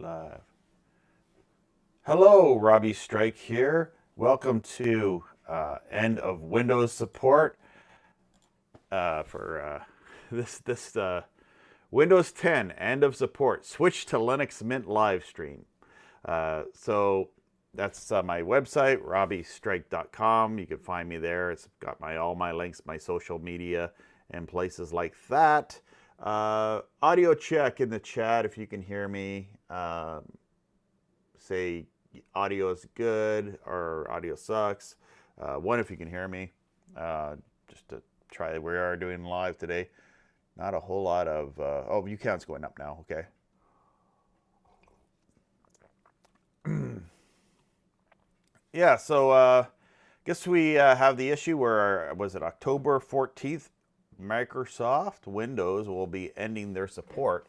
live. Hello, Robbie Strike here. Welcome to end of Windows support for this Windows 10 end of support. Switch to Linux Mint live stream. So that's my website, robbiestrike.com. You can find me there. It's got all my links, my social media, and places like that. Audio check in the chat if you can hear me. Say audio is good or audio sucks. One, if you can hear me. Just to try, we are doing live today. Not a whole lot of, oh, view count's going up now, okay. Yeah, so guess we have the issue where, was it October 14th? Microsoft Windows will be ending their support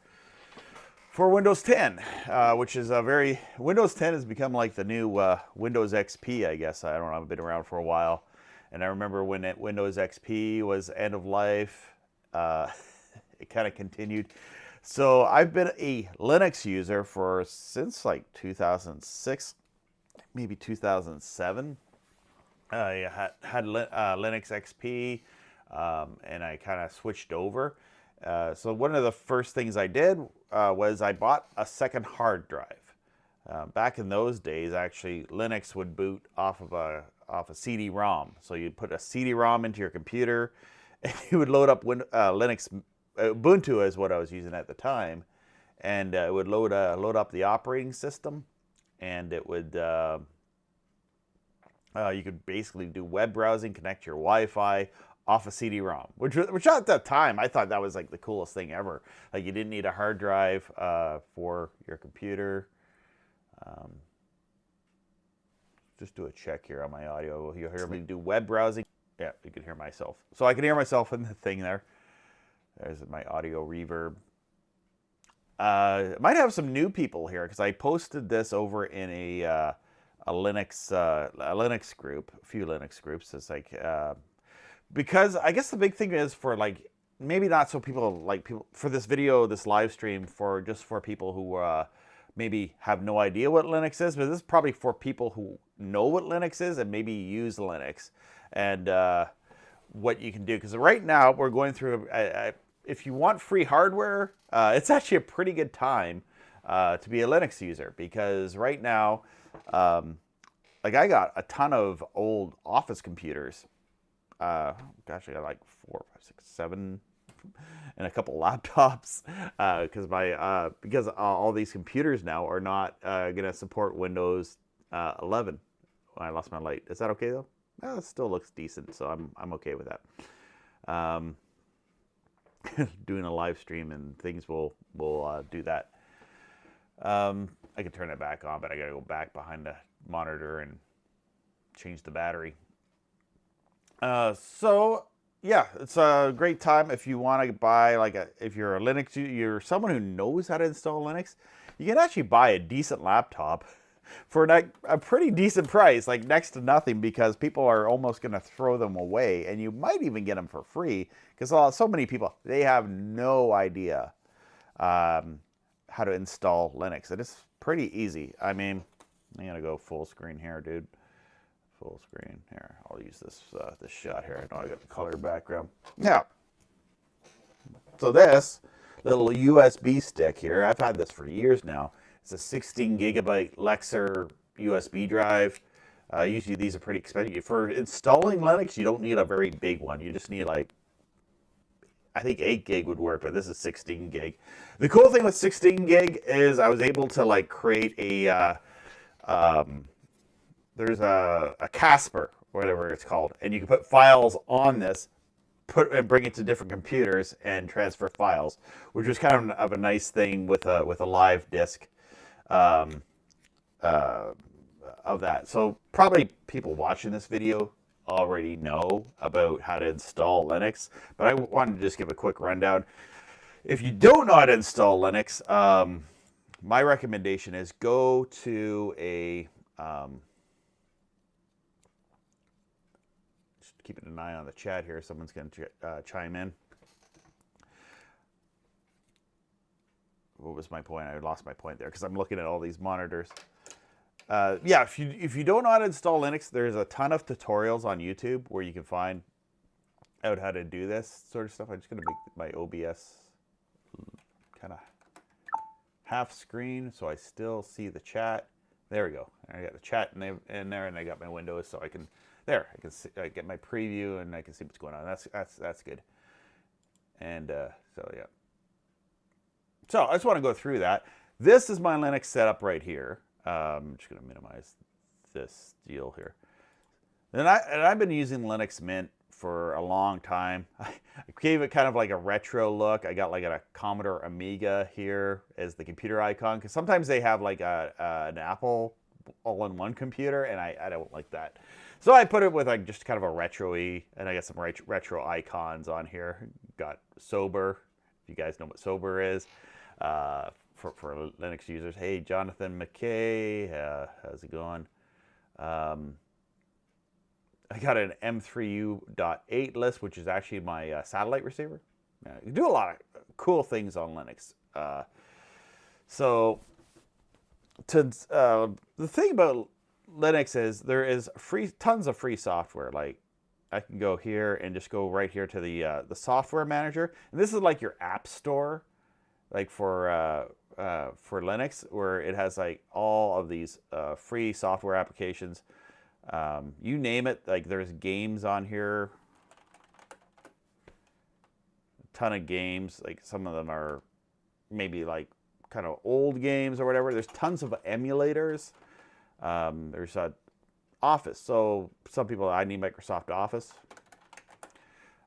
for Windows 10, which is Windows 10 has become like the new Windows XP, I guess. I don't know, I've been around for a while. And I remember when Windows XP was end of life, it kind of continued. So I've been a Linux user since like 2006, maybe 2007. I had Linux XP, and I kind of switched over. So one of the first things I did was I bought a second hard drive. Back in those days, actually, Linux would boot off of a CD-ROM. So you'd put a CD-ROM into your computer, and you would load up Linux. Ubuntu is what I was using at the time, and it would load up the operating system, and it would you could basically do web browsing, connect your Wi-Fi off a CD-ROM, which at that time I thought that was like the coolest thing ever. Like you didn't need a hard drive for your computer. Just do a check here on my audio. You hear me do web browsing? Yeah, you can hear myself. So I can hear myself in the thing there. There's my audio reverb. Might have some new people here because I posted this over in a Linux group, a few Linux groups. It's like because I guess the big thing is for like maybe not so people for this video, this live stream for people who maybe have no idea what Linux is, but this is probably for people who know what Linux is and maybe use Linux and what you can do. Because right now we're going through, if you want free hardware, it's actually a pretty good time to be a Linux user because right now, like I got a ton of old office computers. Gosh, I got like 4, 5, 6, 7, and a couple laptops because all these computers now are not gonna support Windows 11. I lost my light. Is that okay though? It still looks decent, so I'm okay with that. Doing a live stream and things will do that. I can turn it back on, but I gotta go back behind the monitor and change the battery. So yeah, it's a great time if you want to buy if you're a Linux, you're someone who knows how to install Linux, you can actually buy a decent laptop for a pretty decent price, like next to nothing, because people are almost going to throw them away, and you might even get them for free because so many people, they have no idea how to install Linux. And it's pretty easy. I mean, I'm gonna go full screen here, dude. Full screen here. I'll use this shot here. I know I got the color background. Yeah. So this little USB stick here, I've had this for years now. It's a 16 gigabyte Lexer USB drive. Usually these are pretty expensive. For installing Linux, you don't need a very big one. You just need I think 8 gig would work, but this is 16 gig. The cool thing with 16 gig is I was able to create a there's a Casper, whatever it's called, and you can put files on this, and bring it to different computers and transfer files, which was kind of a nice thing with a live disk of that. So probably people watching this video already know about how to install Linux, but I wanted to just give a quick rundown. If you don't know how to install Linux, my recommendation is go to a keeping an eye on the chat here. Someone's going to chime in. what was my point? I lost my point there because I'm looking at all these monitors. Yeah, if you don't know how to install Linux, there's a ton of tutorials on YouTube where you can find out how to do this sort of stuff. I'm just gonna make my OBS kind of half screen so I still see the chat. There we go. I got the chat in there, and I got my windows so I can see, I get my preview and I can see what's going on. That's good. And so yeah. So I just want to go through that. This is my Linux setup right here. I'm just going to minimize this deal here. And I've been using Linux Mint for a long time. I gave it kind of like a retro look. I got like a Commodore Amiga here as the computer icon, because sometimes they have like an Apple all-in-one computer, and I don't like that. So I put it with like just kind of a retro-y, and I got some retro icons on here. Got Sober, if you guys know what Sober is, for Linux users. Hey, Jonathan McKay, how's it going? I got an M3U.8 list, which is actually my satellite receiver. You do a lot of cool things on Linux. The thing about Linux is there is tons of free software. Like I can go here and just go right here to the software manager, and this is like your app store, like for Linux, where it has like all of these free software applications. You name it, like there's games on here, a ton of games. Like some of them are maybe like kind of old games or whatever. There's tons of emulators. There's Office. So some people, I need Microsoft Office.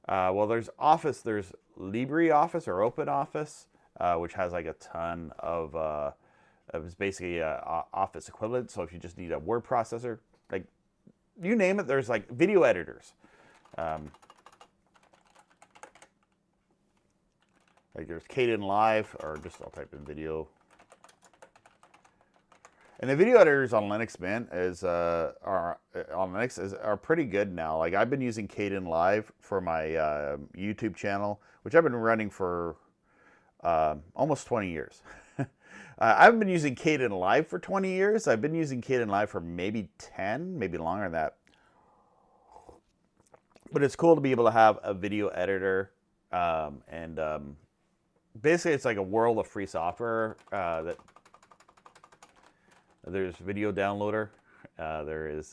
Well, there's Office. There's LibreOffice or OpenOffice, which has like a ton of. It's basically a Office equivalent. So if you just need a word processor, like you name it, there's like video editors. Like there's Kdenlive, or just I'll type in video. And the video editors on Linux Mint are pretty good now. Like I've been using Kdenlive for my YouTube channel, which I've been running for almost 20 years. I haven't been using Kdenlive for 20 years. I've been using Kdenlive for maybe 10, maybe longer than that. But it's cool to be able to have a video editor, basically it's like a world of free software. That there's video downloader. There is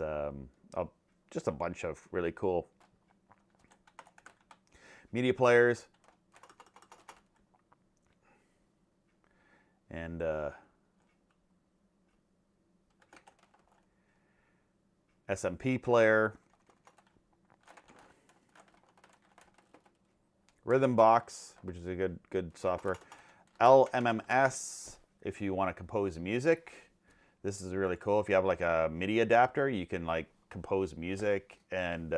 just a bunch of really cool media players. And SMP player, Rhythm Box, which is a good software, LMMS if you want to compose music. This is really cool. If you have like a MIDI adapter, you can like compose music and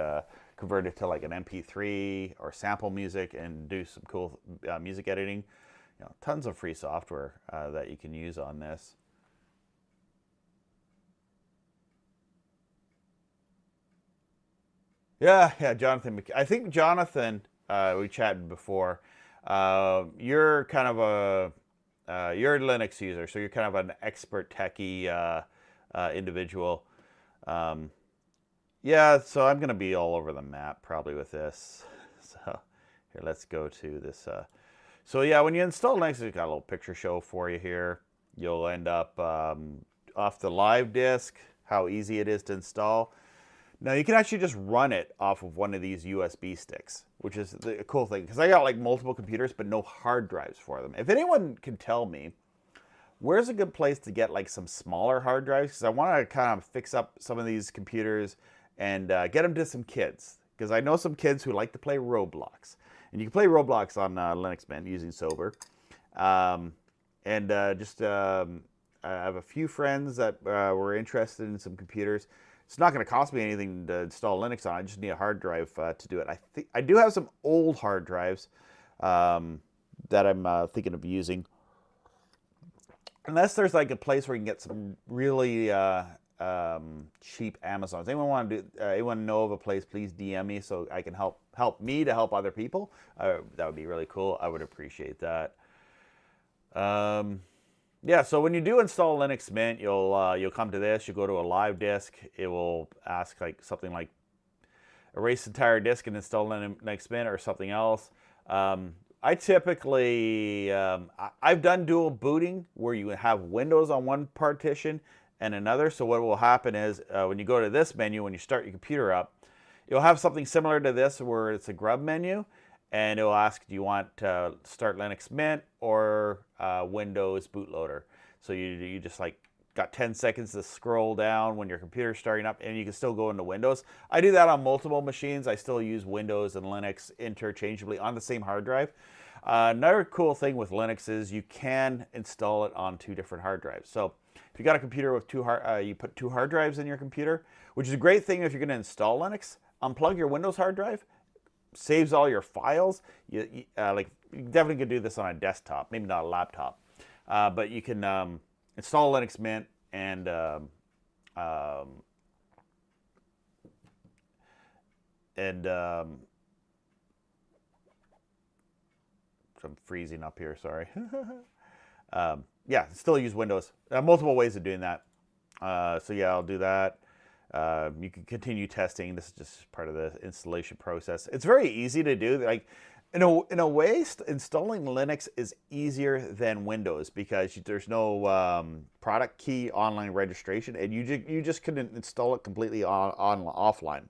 convert it to like an MP3 or sample music and do some cool music editing. You know, tons of free software that you can use on this. Yeah, Jonathan. I think Jonathan, we chatted before. You're kind of you're a Linux user, so you're kind of an expert techie individual. Yeah, so I'm going to be all over the map probably with this. So here, let's go to this. So yeah, when you install Linux, it's got a little picture show for you here. You'll end up off the live disk, how easy it is to install. Now you can actually just run it off of one of these USB sticks, which is the cool thing, because I got like multiple computers but no hard drives for them. If anyone can tell me where's a good place to get like some smaller hard drives, because I want to kind of fix up some of these computers and get them to some kids, because I know some kids who like to play Roblox. And you can play Roblox on Linux Mint using Sober. I have a few friends that were interested in some computers. It's not going to cost me anything to install Linux on. I just need a hard drive to do it. I do have some old hard drives that I'm thinking of using. Unless there's like a place where you can get some really cheap Amazons. Anyone know of a place, please DM me so I can help me to help other people. That would be really cool. I would appreciate that. Yeah, so when you do install Linux Mint, you'll come to this. You go to a live disk. It will ask like something like erase the entire disk and install Linux Mint or something else. I typically I've done dual booting where you have Windows on one partition and another. So what will happen is when you go to this menu, when you start your computer up, you'll have something similar to this where it's a grub menu, and it will ask, do you want to start Linux Mint or Windows bootloader? So you just like got 10 seconds to scroll down when your computer's starting up, and you can still go into Windows. I do that on multiple machines. I still use Windows and Linux interchangeably on the same hard drive. Another cool thing with Linux is you can install it on 2 different hard drives. So if you got a computer with you put 2 hard drives in your computer, which is a great thing if you're going to install Linux. Unplug your Windows hard drive, saves all your files. You definitely could do this on a desktop, maybe not a laptop, but you can install Linux Mint and I'm freezing up here. Sorry. Yeah, still use Windows. Multiple ways of doing that. So yeah, I'll do that. You can continue testing. This is just part of the installation process. It's very easy to do. Like in a way, installing Linux is easier than Windows because there's no product key online registration, and you just can install it completely offline.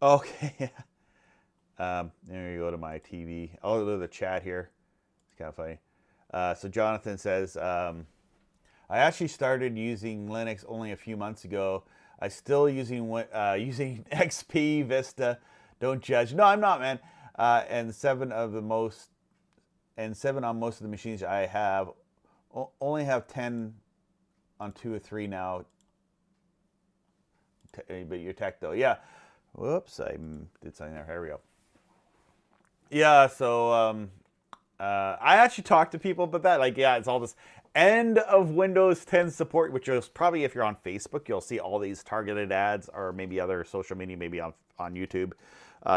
Okay. There you go to my TV. Oh, look at the chat here. It's kind of funny. So Jonathan says, I actually started using Linux only a few months ago. I still using XP Vista. Don't judge. No, I'm not, man. And 7 on most of the machines I have. Only have 10 on 2 or 3 now. But your tech though, yeah. Whoops, I did something there. Here we go. Yeah, so I actually talked to people about that. Like, yeah, it's all this end of Windows 10 support, which is probably if you're on Facebook, you'll see all these targeted ads, or maybe other social media, maybe on YouTube.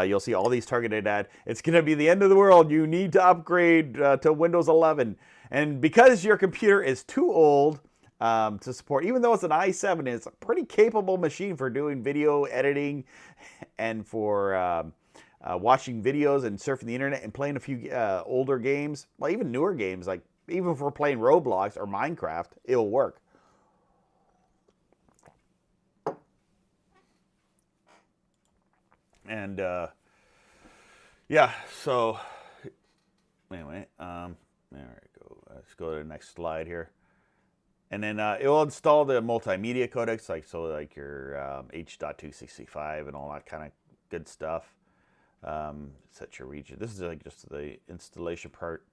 You'll see all these targeted ads. It's going to be the end of the world. You need to upgrade to Windows 11. And because your computer is too old to support, even though it's an i7, it's a pretty capable machine for doing video editing and for watching videos and surfing the internet and playing a few older games, well, even newer games, like even if we're playing Roblox or Minecraft, it'll work. And yeah, so anyway, there we go. Let's go to the next slide here. And then it will install the multimedia codecs, like your H.265 and all that kind of good stuff. Set your region. This is like just the installation part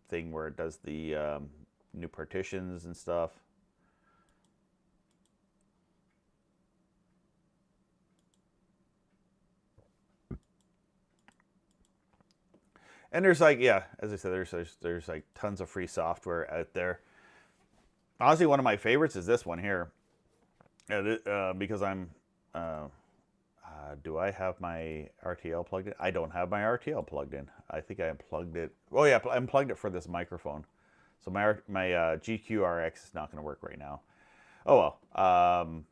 thing where it does the new partitions and stuff. And there's like, yeah, as I said, there's like tons of free software out there. Honestly, one of my favorites is this one here, because I'm. Do I have my RTL plugged in? I don't have my RTL plugged in. I think I unplugged it. Oh yeah, I unplugged it for this microphone. So my GQRX is not going to work right now. Oh well.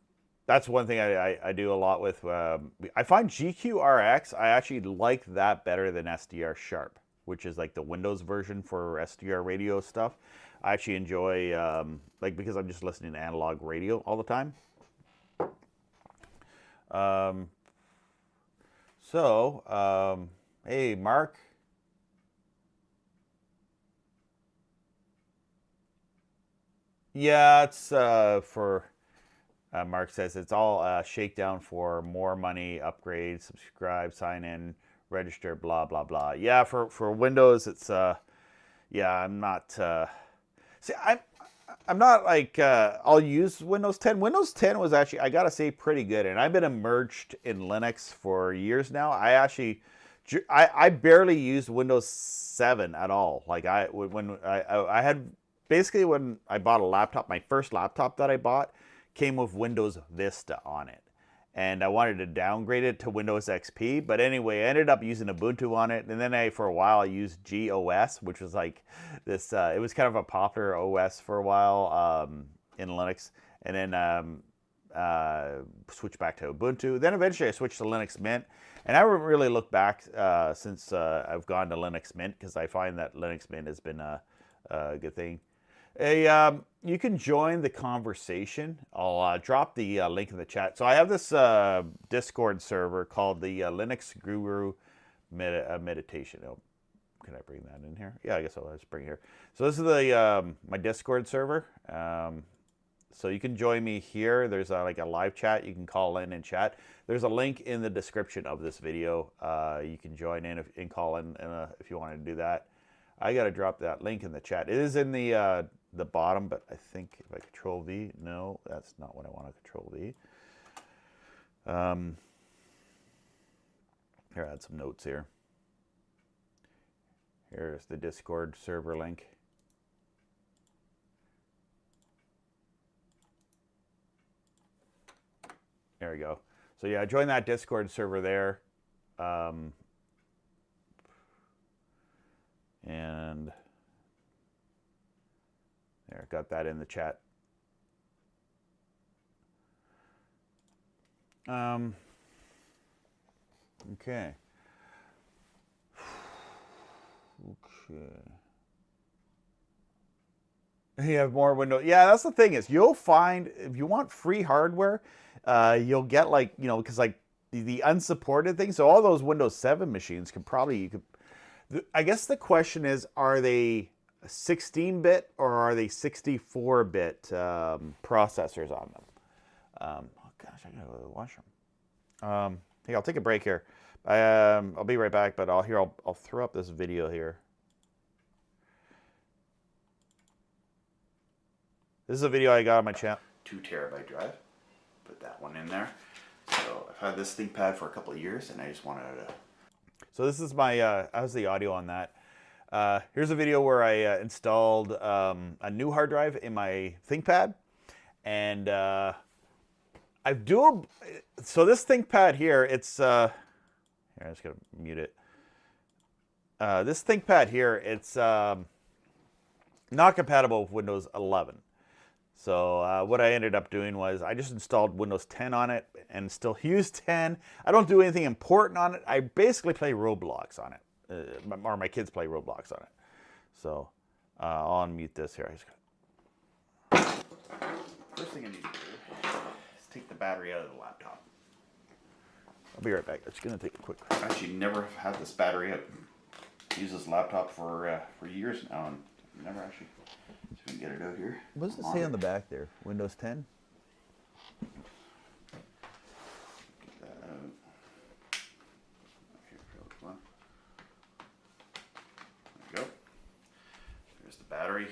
That's one thing I do a lot with. I find GQRX, I actually like that better than SDR Sharp, which is like the Windows version for SDR radio stuff. I actually enjoy, because I'm just listening to analog radio all the time. Hey, Mark. Yeah, it's for, Mark says, it's all shakedown for more money, upgrade, subscribe, sign in, register, blah, blah, blah. Yeah, for Windows, it's, yeah, I'm not, see, I'm not like, I'll use Windows 10. Windows 10 was actually, I gotta say, pretty good. And I've been immersed in Linux for years now. I barely used Windows 7 at all. Like when I had, basically when I bought a laptop, my first laptop that I bought came with Windows Vista on it. and I wanted to downgrade it to Windows XP. But anyway, I ended up using Ubuntu on it, and then for a while I used GOS, which was like this. It was kind of a popular OS for a while in Linux, and then switched back to Ubuntu. Then eventually I switched to Linux Mint, and I haven't really looked back since I've gone to Linux Mint, because I find that Linux Mint has been a good thing. You can join the conversation. I'll drop the link in the chat. So I have this Discord server called the Linux Guru Meditation. Oh, can I bring that in here? Yeah, I guess I'll just bring it here. So this is the my Discord server. So you can join me here. There's like a live chat. You can call in and chat. There's a link in the description of this video. You can join in and call in if you want to do that. I got to drop that link in the chat. It is in the bottom, but I think if I Control V, no, that's not what I want to Control V. Here, I add some notes here. Here's the Discord server link. There we go. So yeah, join that Discord server there. And there, got that in the chat. Okay. You have more Windows. Yeah, that's the thing is, you'll find if you want free hardware, you'll get like, you know, because like the unsupported things. So all those Windows 7 machines can probably, I guess the question is, are they 16-bit or are they 64-bit processors on them? Oh gosh, I gotta go to the washroom. Hey, I'll take a break here. I'll be right back, but I'll throw up this video here. This is a video I got on my channel. 2 terabyte drive. Put that one in there. So I've had this ThinkPad for a couple of years, and I just wanted to. So this is my. How's the audio on that? Here's a video where I installed a new hard drive in my ThinkPad, and I've dual. So this ThinkPad here, it's. Here, I'm just gonna mute it. This ThinkPad here, it's not compatible with Windows 11. So what I ended up doing was I just installed Windows 10 on it and still use 10. I don't do anything important on it. I basically play Roblox on it, or my kids play Roblox on it. So I'll unmute this here. First thing I need to do is take the battery out of the laptop. I'll be right back. It's going to take a quick. I actually never had this battery out. Use this laptop for years now and never actually. So we can get it out here. What does it say on the back there? Windows 10? Get that out. Here, come on. There we go. There's the battery.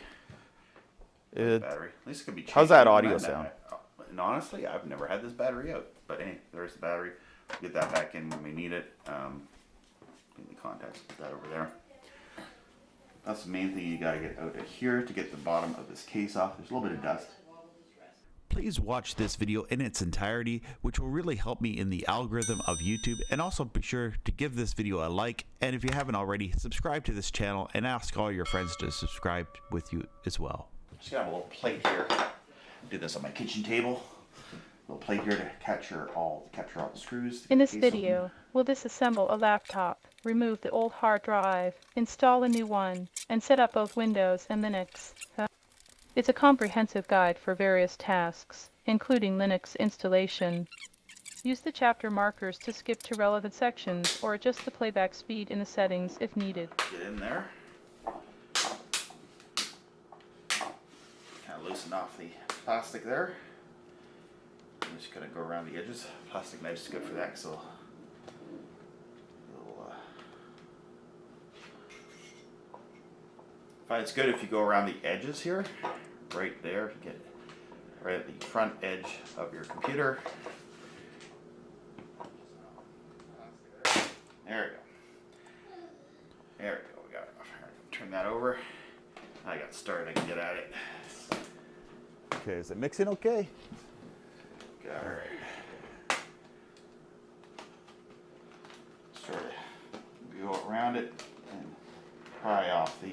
Battery. At least it could be changed. How's that audio sound? And honestly, I've never had this battery out. But hey, there's the battery. Get that back in when we need it. In the contacts, put that over there. That's the main thing you got to get out of here to get the bottom of this case off. There's a little bit of dust. Please watch this video in its entirety, which will really help me in the algorithm of YouTube. And also be sure to give this video a like. And if you haven't already, subscribe to this channel and ask all your friends to subscribe with you as well. Just got a little plate here. Do this on my kitchen table. A little plate here to capture all the screws. In this video, we'll disassemble a laptop, remove the old hard drive, install a new one, and set up both Windows and Linux. It's a comprehensive guide for various tasks, including Linux installation. Use the chapter markers to skip to relevant sections or adjust the playback speed in the settings if needed. Get in there. Kind of loosen off the plastic there. I'm just going to go around the edges. Plastic knife is good for that, so it's good if you go around the edges here, right there, get right at the front edge of your computer. There we go. There we go. We got it. Turn that over. I got started. I can get at it. Okay, is it mixing okay? All right. around it and pry off the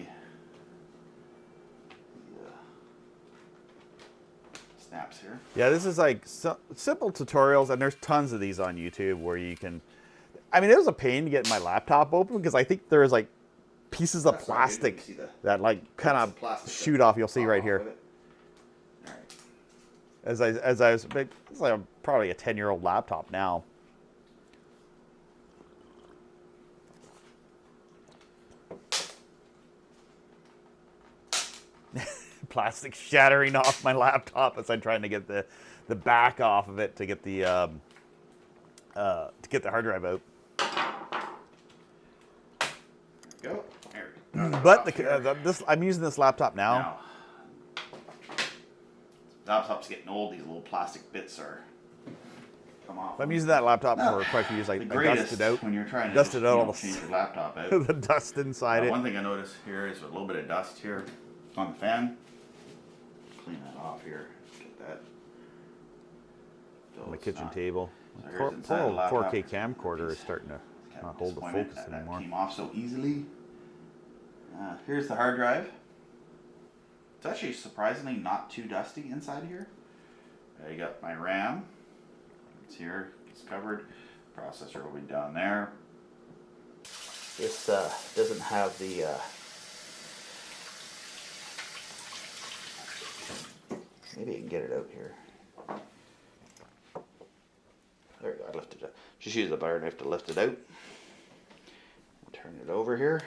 snaps here. Yeah, this is like simple tutorials, and there's tons of these on YouTube where you can. I mean, it was a pain to get my laptop open because I think there's like pieces of plastic that like kind of shoot off. You'll see right here. All right. As I was, it's like probably a 10-year-old laptop now. Plastic shattering off my laptop as I'm trying to get the back off of it to get the hard drive out. There we go. There. But I'm using this laptop now. Laptop's getting old. These little plastic bits are come off. I'm using that laptop for quite a few years. I dusted out when you're trying to change your laptop out. The dust inside it. One thing I noticed here is a little bit of dust here on the fan. Clean that off here. Get that. On the kitchen table. Poor 4K camcorder is starting to not hold the focus anymore. Came off so easily. Here's the hard drive. It's actually surprisingly not too dusty inside here. I got my RAM. It's here. It's covered. Processor will be down there. This doesn't have the. Maybe I can get it out here. There we go. I lifted it up. Just use the bar knife to lift it out. Turn it over here.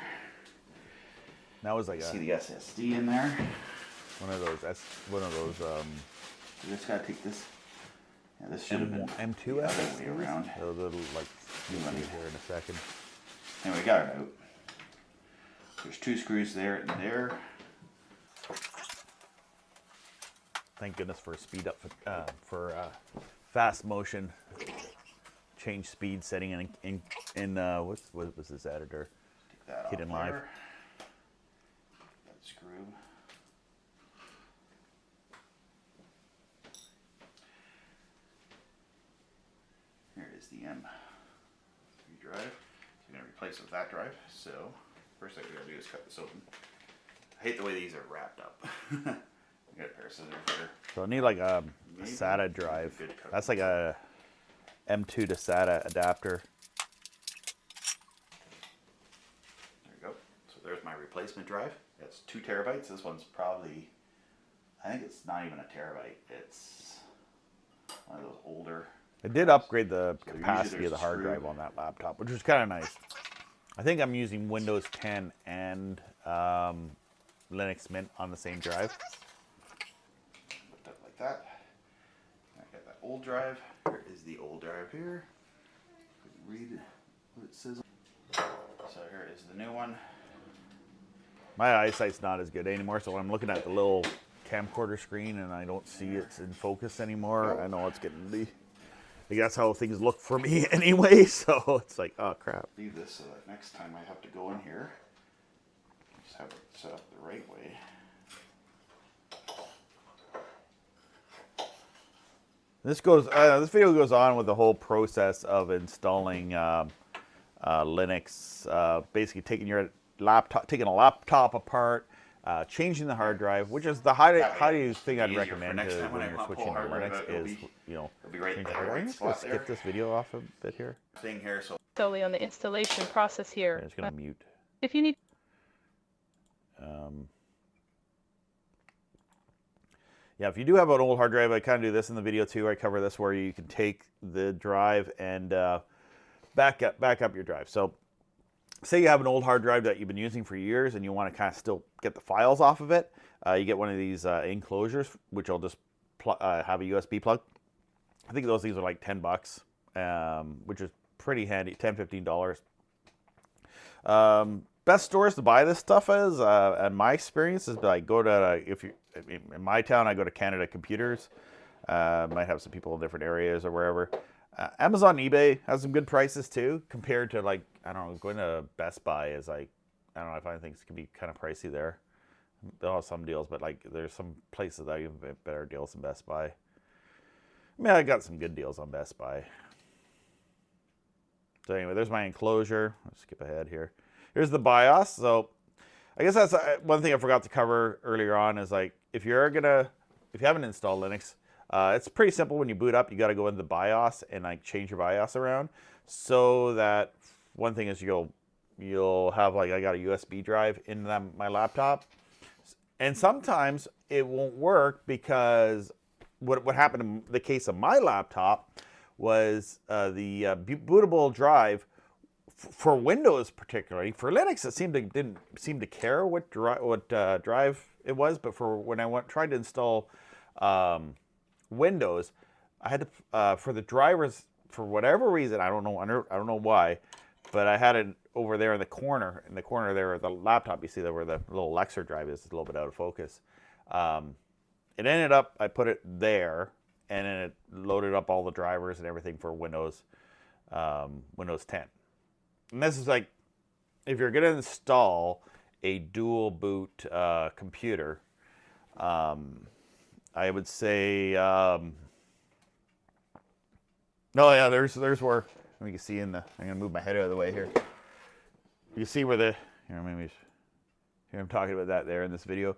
That was like see the SSD in there. One of those. You just gotta take this. Yeah, this should have been M2 the other way around. A little like you'll see it here in a second. Anyway, we got it out. There's 2 screws there and there. Thank goodness for speed up for fast motion. Change speed setting in what was this editor? Hidden Live. That screw. Here is the M3 drive. So I'm gonna replace it with that drive. So first thing we gotta do is cut this open. I hate the way these are wrapped up. Got a pair of scissors here. So I need like a SATA drive. That's like a M2 to SATA adapter. There you go. So there's my replacement drive. It's 2 terabytes. This one's probably, I think it's not even a terabyte. It's one of those older. I did upgrade the capacity of the hard drive on that laptop, which was kind of nice. I think I'm using Windows 10 and Linux Mint on the same drive. That. I got that old drive. Here is the old drive here. Read what it says. So here is the new one. My eyesight's not as good anymore, so when I'm looking at the little camcorder screen and I don't see it's in focus anymore, I know it's getting the. Like that's how things look for me anyway. So it's like, oh crap. Leave this so that next time I have to go in here, just have it set up the right way. This video goes on with the whole process of installing Linux. Basically, taking a laptop apart, changing the hard drive, which is the highest thing I'd recommend when you're switching to Linux is change the hard drive. I'm just gonna skip this video off a bit here. Solely on the installation process here. I'm just gonna mute. If you need. Yeah, if you do have an old hard drive, I kind of do this in the video too. I cover this where you can take the drive and back up your drive. So say you have an old hard drive that you've been using for years and you want to kind of still get the files off of it. You get one of these enclosures, which will just have a USB plug. I think those things are like $10, which is pretty handy, $10, $15. Best stores to buy this stuff is, in my experience, is like go to in my town, I go to Canada Computers. Might have some people in different areas or wherever. Amazon, eBay has some good prices too, compared to like I don't know, going to Best Buy is like I don't know. I find things can be kind of pricey there. They'll have some deals, but like there's some places that have better deals than Best Buy. I mean, I got some good deals on Best Buy. So anyway, there's my enclosure. Let's skip ahead here. here's the BIOS. So I guess that's one thing I forgot to cover earlier on is like if you haven't installed Linux, it's pretty simple. When you boot up, you got to go into the BIOS and like change your BIOS around. So that one thing is you'll have like I got a USB drive in my laptop, and sometimes it won't work because what happened in the case of my laptop was the bootable drive for Windows particularly. For Linux, it didn't seem to care what drive it was, but for when I tried to install Windows, I had to for the drivers for whatever reason, I don't know why, but I had it over there in the corner. In the corner there, the laptop, you see there where the little Lexer drive is, a little bit out of focus. It ended up, I put it there, and then it loaded up all the drivers and everything for Windows 10. And this is like, if you're going to install a dual boot computer, I would say, no, yeah, there's where you can see I'm going to move my head out of the way here. You can see where here I'm talking about that there in this video.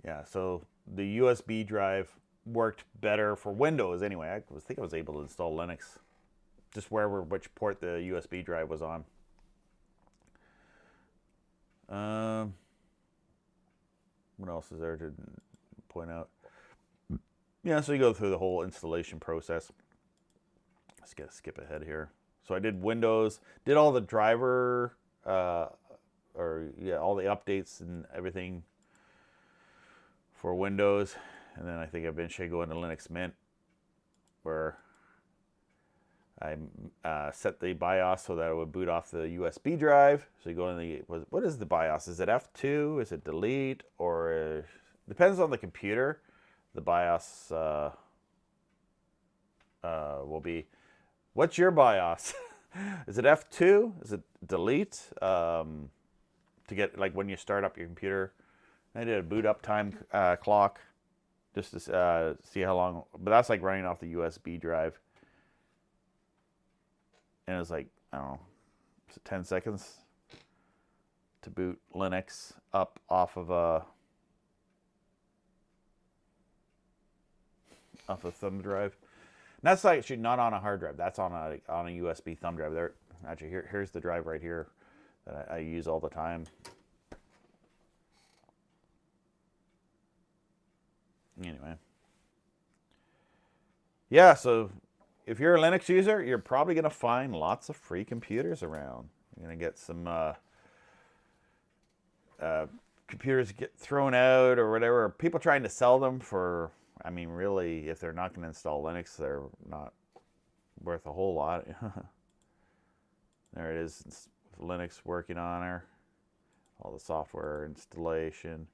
Yeah, so the USB drive worked better for Windows anyway. I think I was able to install Linux, just which port the USB drive was on. What else is there to point out? Yeah, so you go through the whole installation process. Let's skip ahead here. So I did Windows, did all the driver, all the updates and everything for Windows. And then I think eventually go into Linux Mint, where I set the BIOS so that it would boot off the USB drive. So you go in what is the BIOS? Is it F2? Is it delete? Or depends on the computer. The BIOS will be, what's your BIOS? Is it F2? Is it delete? To get, like, when you start up your computer. I did a boot up time clock just to see how long, but that's like running off the USB drive. And it was like, I don't know, 10 seconds to boot Linux up off of a thumb drive. And that's actually not on a hard drive. That's on a USB thumb drive. There, actually, here's the drive right here that I use all the time. Anyway, yeah. So if you're a Linux user, you're probably going to find lots of free computers around. You're going to get some computers get thrown out or whatever. People trying to sell them for, I mean, really, if they're not going to install Linux, they're not worth a whole lot. There it is. It's Linux working on her. All the software installation.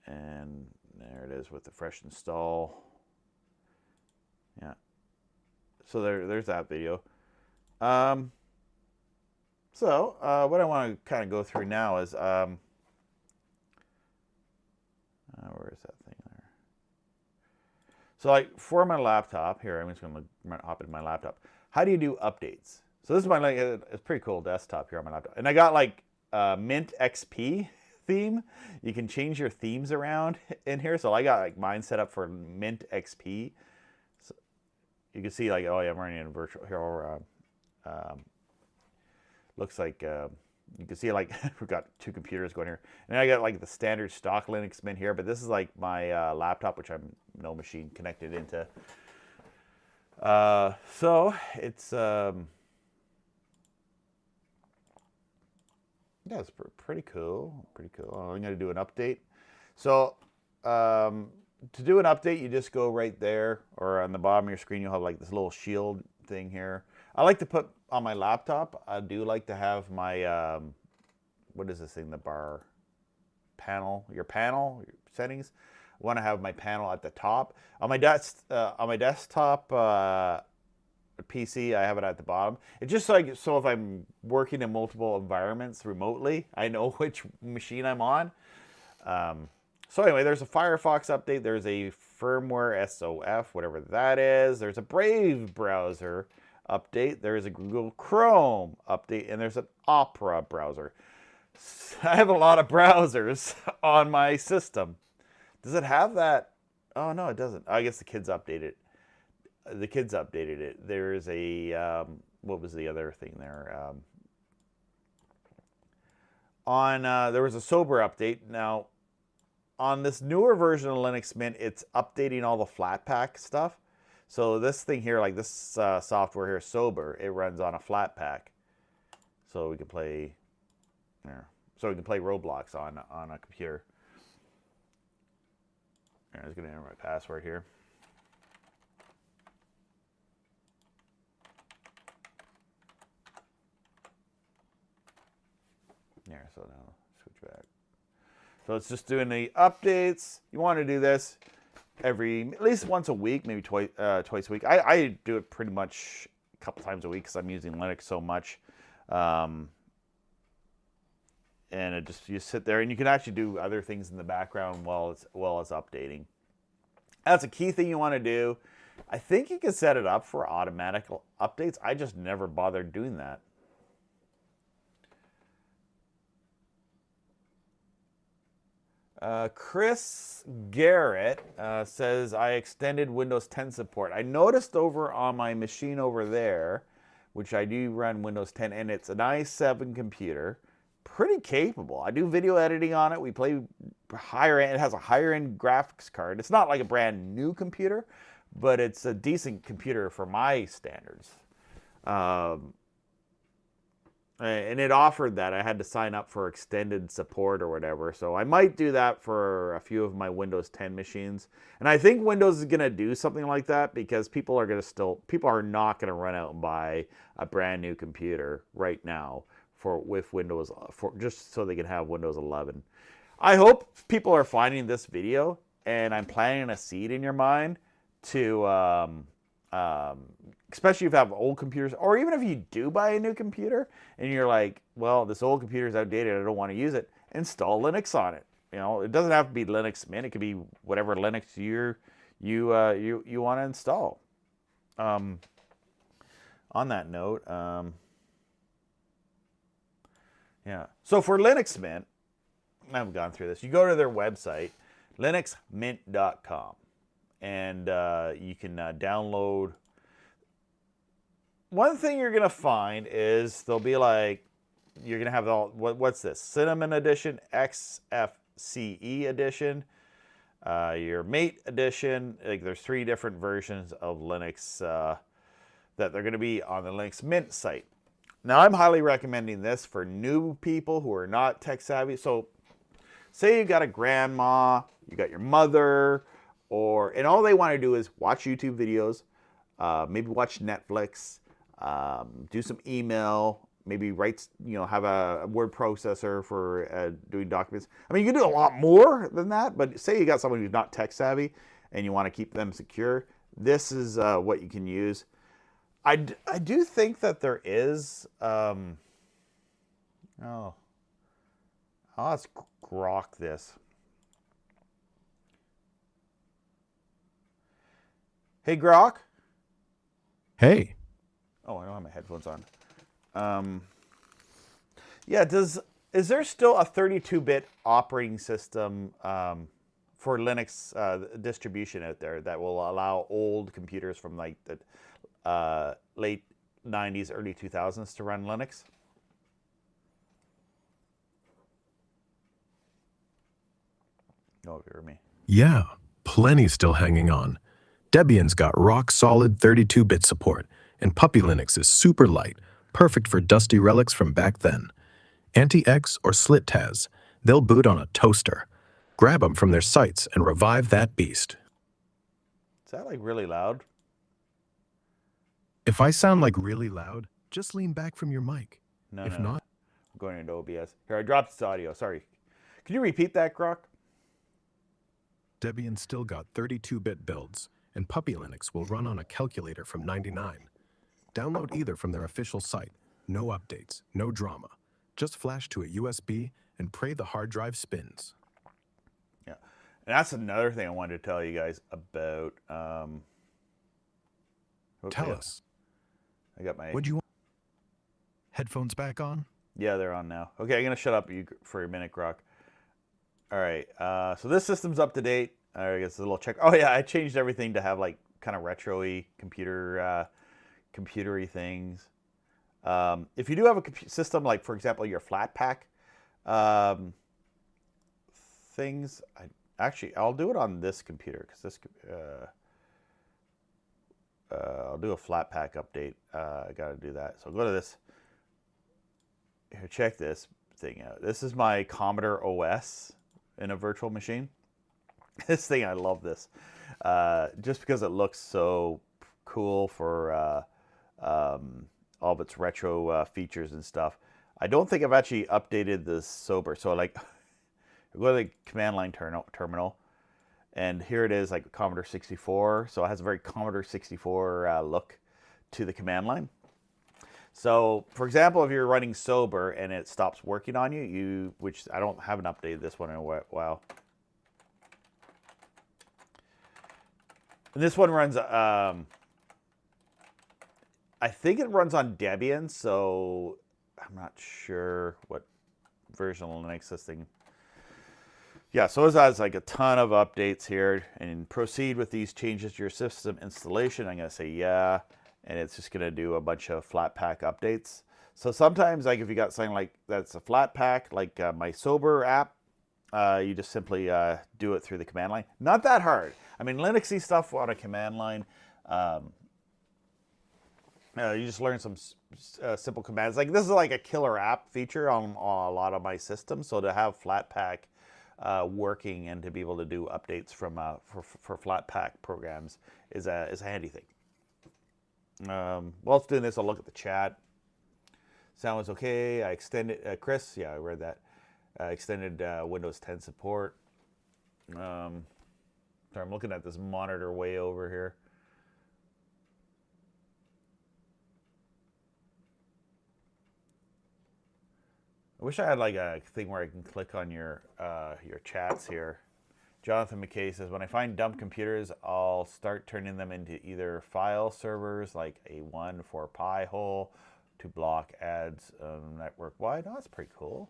And there it is with the fresh install. Yeah. So there's that video. So what I want to kind of go through now is where is that thing there? So like for my laptop here, I'm just going to hop into my laptop. How do you do updates? So this is my it's pretty cool desktop here on my laptop, and I got like Mint XP theme. You can change your themes around in here. So I got like mine set up for Mint XP. So you can see like, oh yeah, I'm running in virtual here. Looks like you can see like we've got two computers going here, and I got like the standard stock Linux Mint here. But this is like my laptop, which I'm no machine connected into. So it's yeah, it's pretty cool. Pretty cool. I'm going to do an update. So to do an update, you just go right there, or on the bottom of your screen, you'll have like this little shield thing here. I like to put on my laptop, I do like to have my, what is this thing, the bar panel, your settings. I want to have my panel at the top. On my desktop PC, I have it at the bottom. It's just like, so if I'm working in multiple environments remotely, I know which machine I'm on. So anyway, there's a Firefox update. There's a firmware SOF, whatever that is. There's a Brave browser update. There's a Google Chrome update, and there's an Opera browser. I have a lot of browsers on my system. Does it have that? Oh no, it doesn't. I guess the kids updated it. The kids updated it. There's a what was the other thing there? There was a sober update. Now, on this newer version of Linux Mint, it's updating all the Flatpak stuff. So this thing here, like this software here, Sober, it runs on a Flatpak. So we can play, so we can play Roblox on a computer. I was going to enter my password here. There, so now switch back. So it's just doing the updates. You want to do this at least once a week, maybe twice a week. I do it pretty much a couple times a week because I'm using Linux so much. And it just, you sit there and you can actually do other things in the background while it's updating. That's a key thing you want to do. I think you can set it up for automatic updates. I just never bothered doing that. Chris Garrett says, I extended Windows 10 support. I noticed over on my machine over there, which I do run Windows 10, and it's an i7 computer, pretty capable. I do video editing on it. We play higher end. It has a higher end graphics card. It's not like a brand new computer, but it's a decent computer for my standards. And it offered that. I had to sign up for extended support or whatever. So I might do that for a few of my Windows 10 machines. And I think Windows is going to do something like that because people are not going to run out and buy a brand new computer right now with Windows, just so they can have Windows 11. I hope people are finding this video, and I'm planting a seed in your mind to, especially if you have old computers, or even if you do buy a new computer and you're like, well, this old computer is outdated, I don't want to use it, install Linux on it. You know, it doesn't have to be Linux Mint. It could be whatever Linux you want to install. On that note, yeah. So for Linux Mint, I've gone through this. You go to their website, linuxmint.com, and you can download. One thing you're going to find is they'll be like, you're going to have what's this? Cinnamon Edition, XFCE Edition, your Mate Edition. Like, there's 3 different versions of Linux that they're going to be on the Linux Mint site. Now, I'm highly recommending this for new people who are not tech savvy. So, say you got a grandma, you got your mother, and all they want to do is watch YouTube videos, maybe watch Netflix, do some email, maybe have a word processor for doing documents. I mean, you can do a lot more than that, but say you got someone who's not tech savvy and you want to keep them secure, this is what you can use. I do think that there is, let's grok this. Hey, Grok. Hey. Oh, I don't have my headphones on. Yeah, is there still a 32-bit operating system for Linux distribution out there that will allow old computers from like the late 90s, early 2000s to run Linux? No, if you hear me. Yeah, plenty still hanging on. Debian's got rock-solid 32-bit support, and Puppy Linux is super light, perfect for dusty relics from back then. Anti-X or SLITTAS, they'll boot on a toaster. Grab them from their sites and revive that beast. Is that like really loud? If I sound like really loud, just lean back from your mic. No, if no, not, I'm going into OBS. Here, I dropped this audio. Sorry. Can you repeat that, Grok? Debian's still got 32-bit builds, and Puppy Linux will run on a calculator from '99. Download either from their official site. No updates, no drama. Just flash to a USB and pray the hard drive spins. Yeah. And that's another thing I wanted to tell you guys about. Tell us, I got my... what you want? Headphones back on? Yeah, they're on now. Okay, I'm going to shut up you for a minute, Grok. All right, so this system's up to date. I guess a little check. Oh yeah, I changed everything to have like kind of retro-y computery things. If you do have a system like, for example, your flat pack things, I'll do it on this computer because this I'll do a flat pack update. I got to do that. So go to this. Here, check this thing out. This is my Commodore OS in a virtual machine. This thing, I love this. Just because it looks so cool for all of its retro features and stuff. I don't think I've actually updated the sober. So like, go to the command line terminal, and here it is, like Commodore 64. So it has a very Commodore 64 look to the command line. So, for example, if you're running sober and it stops working on you, which I haven't updated this one in a while. And this one runs, I think it runs on Debian, so I'm not sure what version of Linux this thing. Yeah, so it has like a ton of updates here. And proceed with these changes to your system installation. I'm going to say yeah. And it's just going to do a bunch of flat pack updates. So sometimes, like if you got something like that's a flat pack, like my Sober app, you just simply do it through the command line. Not that hard. I mean, Linuxy stuff on a command line. You just learn some simple commands. Like this is like a killer app feature on a lot of my systems. So to have Flatpak working and to be able to do updates from for Flatpak programs is a handy thing. While it's doing this, I'll look at the chat. Sound was okay. I extended Chris. Yeah, I read that. Extended Windows 10 support. Sorry, I'm looking at this monitor way over here. I wish I had like a thing where I can click on your chats here. Jonathan McKay says, when I find dumb computers, I'll start turning them into either file servers like A1 for Pi-hole to block ads network wide. Oh, that's pretty cool.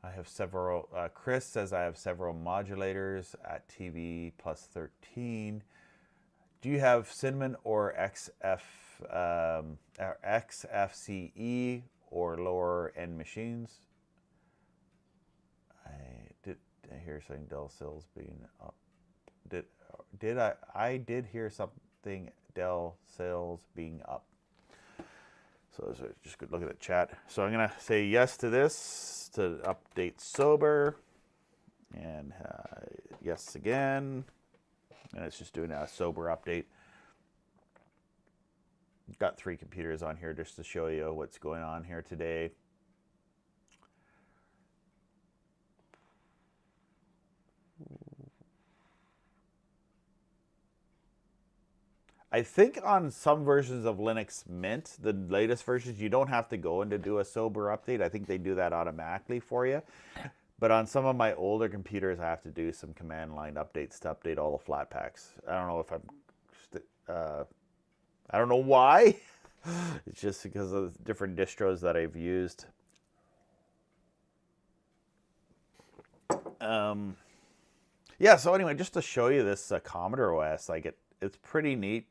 I have several, Chris says I have several modulators at TV plus 13. Do you have Cinnamon or XFCE or lower end machines? I hear something Dell sales being up. I did hear something Dell sales being up. So just good look at the chat. So I'm gonna say yes to this to update sober, and yes again. And it's just doing a sober update. Got 3 computers on here just to show you what's going on here today. I think on some versions of Linux Mint, the latest versions, you don't have to go in to do a sober update. I think they do that automatically for you. But on some of my older computers, I have to do some command line updates to update all the flat packs. I don't know if I don't know why. It's just because of the different distros that I've used. Yeah, so anyway, just to show you this Commodore OS, like it's pretty neat.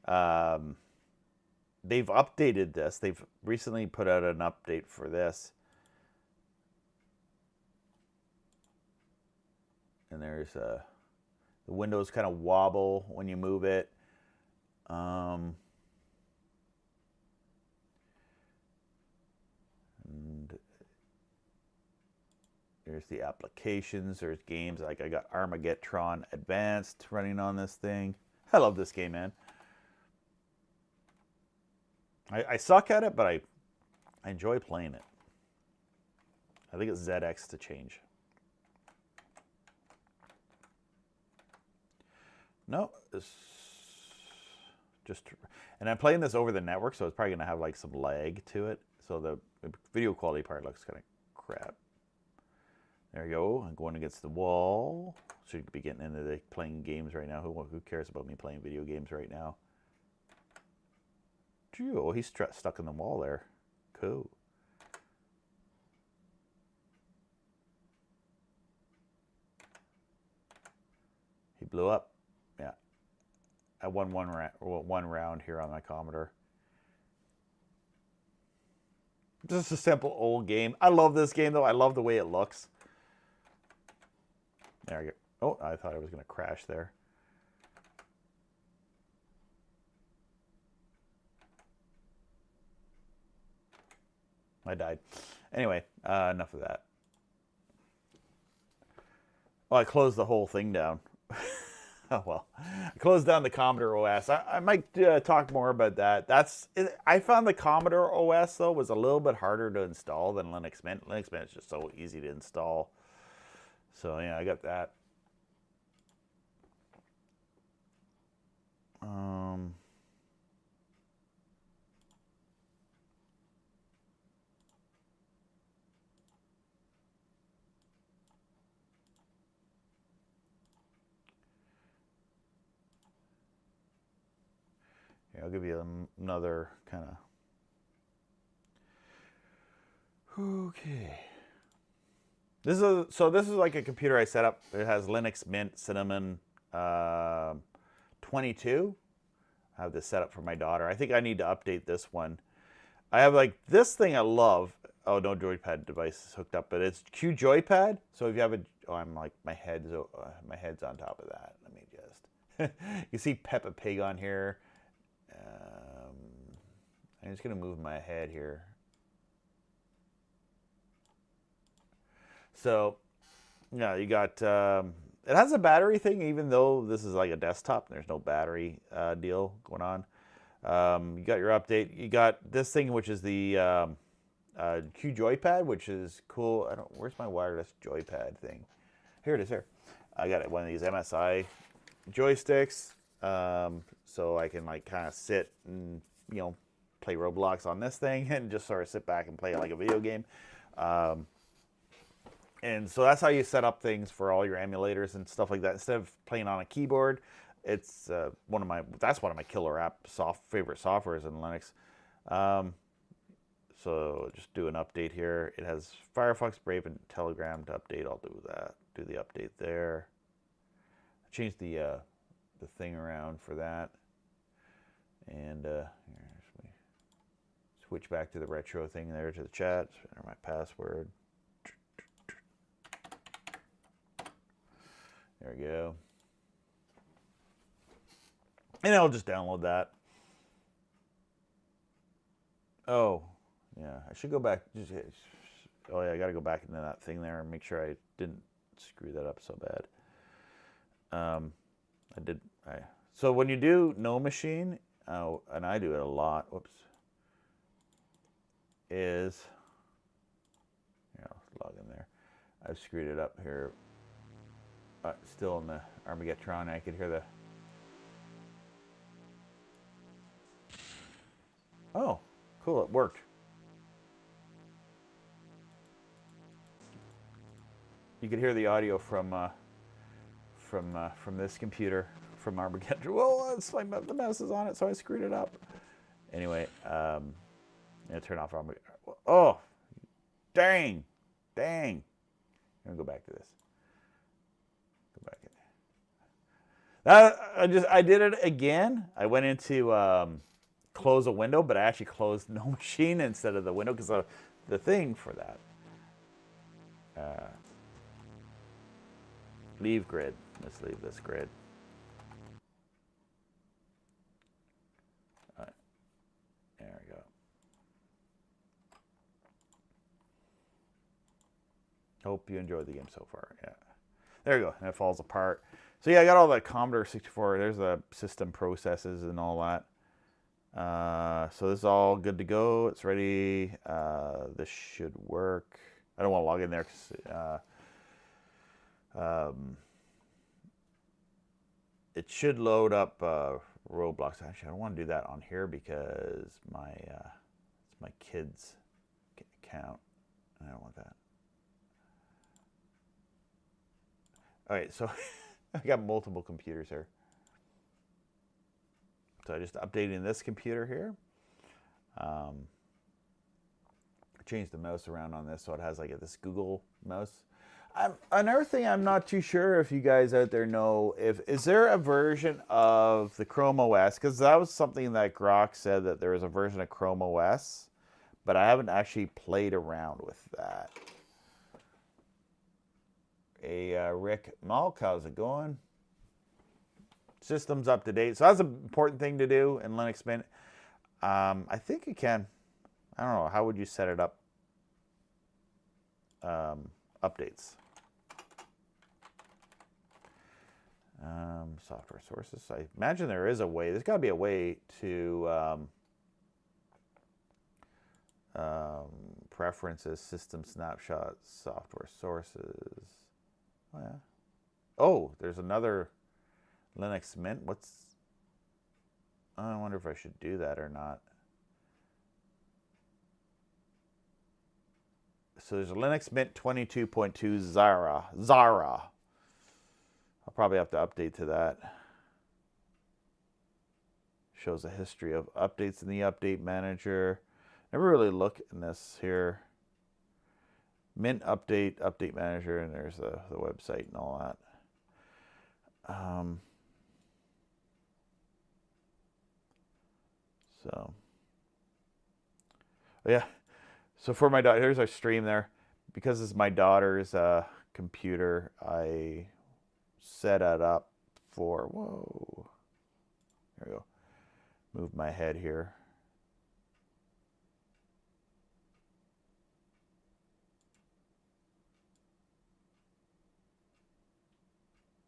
They've updated this. They've recently put out an update for this. And there's the windows kind of wobble when you move it. And there's the applications. There's games like I got Armageddon Advanced running on this thing. I love this game, man. I suck at it, but I enjoy playing it. I think it's ZX to change. No, it's just, and I'm playing this over the network, so it's probably gonna have like some lag to it. So The video quality part looks kind of crap. There you go. I'm going against the wall. Should be getting into the playing games right now. Who cares about me playing video games right now? Oh, he's stuck in the wall there. Cool. He blew up. Yeah. I won one round here on my Commodore. Just a simple old game. I love this game, though. I love the way it looks. There we go. Oh, I thought I was going to crash there. I died. Anyway, enough of that. Well, I closed the whole thing down. Oh, well. I closed down the Commodore OS. I might talk more about that. I found the Commodore OS, though, was a little bit harder to install than Linux Mint. Linux Mint is just so easy to install. So, yeah, I got that. Here, I'll give you another kind of... Okay. This is like a computer I set up. It has Linux Mint Cinnamon 22. I have this set up for my daughter. I think I need to update this one. I have like this thing I love. Oh, no joypad device is hooked up, but it's Q joypad. So if you have a, oh, I'm like my head's on top of that. Let me just. You see Peppa Pig on here. I'm just gonna move my head here. So, yeah, you got. It has a battery thing, even though this is like a desktop. There's no battery deal going on. You got your update. You got this thing, which is the Q joypad, which is cool. Where's my wireless joypad thing? Here it is. Here, I got one of these MSI joysticks, so I can like kind of sit and play Roblox on this thing and just sort of sit back and play like a video game. And so that's how you set up things for all your emulators and stuff like that. Instead of playing on a keyboard, it's one of my killer favorite softwares in Linux. So just do an update here. It has Firefox, Brave, and Telegram to update. I'll do that. Do the update there. Change the thing around for that. And switch back to the retro thing there to the chat. Enter my password. There we go. And I'll just download that. Oh, yeah. I should go back. Oh, yeah. I got to go back into that thing there and make sure I didn't screw that up so bad. So when you do no machine, and I do it a lot. Whoops. Let's log in there. I've screwed it up here. Still in the Armageddon, I could hear the... Oh, cool, it worked. You could hear the audio from this computer, from Armageddon. Well, the mouse is on it, so I screwed it up. Anyway, turn off Armageddon. Oh, dang. I'm gonna go back to this. I did it again. I went into close a window, but I actually closed no machine instead of the window because the thing for that. Leave grid. Let's leave this grid. All right. There we go. Hope you enjoyed the game so far. Yeah. There you go. And it falls apart. So yeah, I got all the Commodore 64. There's the system processes and all that. So this is all good to go. It's ready. This should work. I don't want to log in there because it should load up Roblox. Actually, I don't want to do that on here because it's my kids account. I don't want that. All right, so I got multiple computers here. So just updating this computer here. I changed the mouse around on this so it has like this Google mouse. Another thing I'm not too sure if you guys out there know, is there a version of the Chrome OS? Because that was something that Grok said that there was a version of Chrome OS, but I haven't actually played around with that. Hey, Rick Malk, how's it going? System's up to date. So that's an important thing to do in Linux Mint. I think you can. I don't know. How would you set it up? Updates. Software sources. I imagine there is a way. There's got to be a way to preferences, system snapshots, software sources. Oh, yeah. Oh, there's another Linux Mint. I wonder if I should do that or not. So there's a Linux Mint 22.2 Zara. I'll probably have to update to that. Shows a history of updates in the update manager. Never really look in this here. Mint update manager, and there's the website and all that. So, yeah. So for my daughter, here's our stream there. Because it's my daughter's computer, I set it up for, whoa. There we go. Move my head here.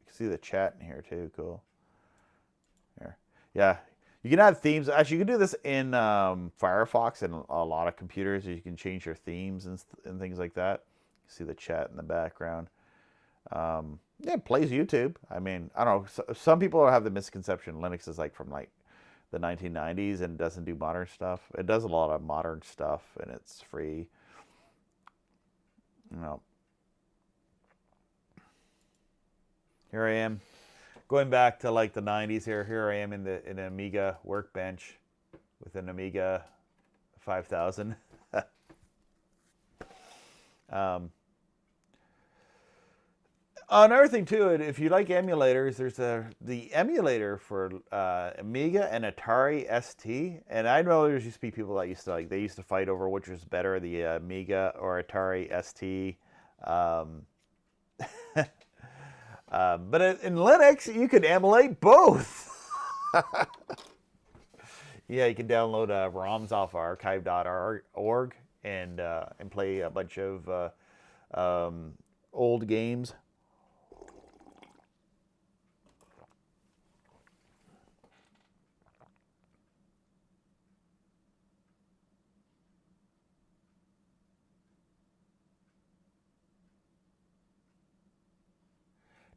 You can see the chat in here too, cool. Here. Yeah. You can add themes. Actually, you can do this in Firefox and a lot of computers. You can change your themes and things like that. You see the chat in the background. Yeah, it plays YouTube. I mean, I don't know. Some people have the misconception Linux is like from like the 1990s and doesn't do modern stuff. It does a lot of modern stuff and it's free. You know. Here I am. Going back to like the 90s here I am in an Amiga workbench with an Amiga 5000. Another thing too, if you like emulators, there's the emulator for Amiga and Atari ST, and I know there used to be people that used to fight over which was better, the Amiga or Atari ST. But in Linux, you can emulate both. Yeah, you can download ROMs off archive.org and play a bunch of old games.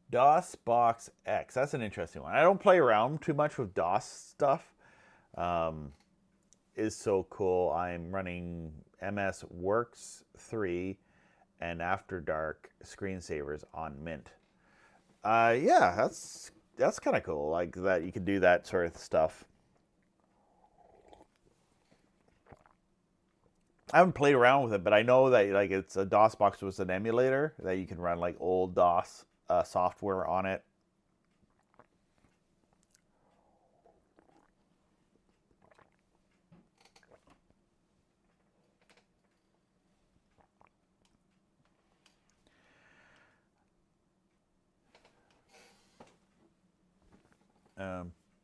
DOSBox X. That's an interesting one. I don't play around too much with DOS stuff. Is so cool. I'm running MS Works 3 and After Dark screensavers on Mint. Yeah, that's kind of cool. Like that, you can do that sort of stuff. I haven't played around with it, but I know that like it's a DOSBox was an emulator that you can run like old DOS software on it.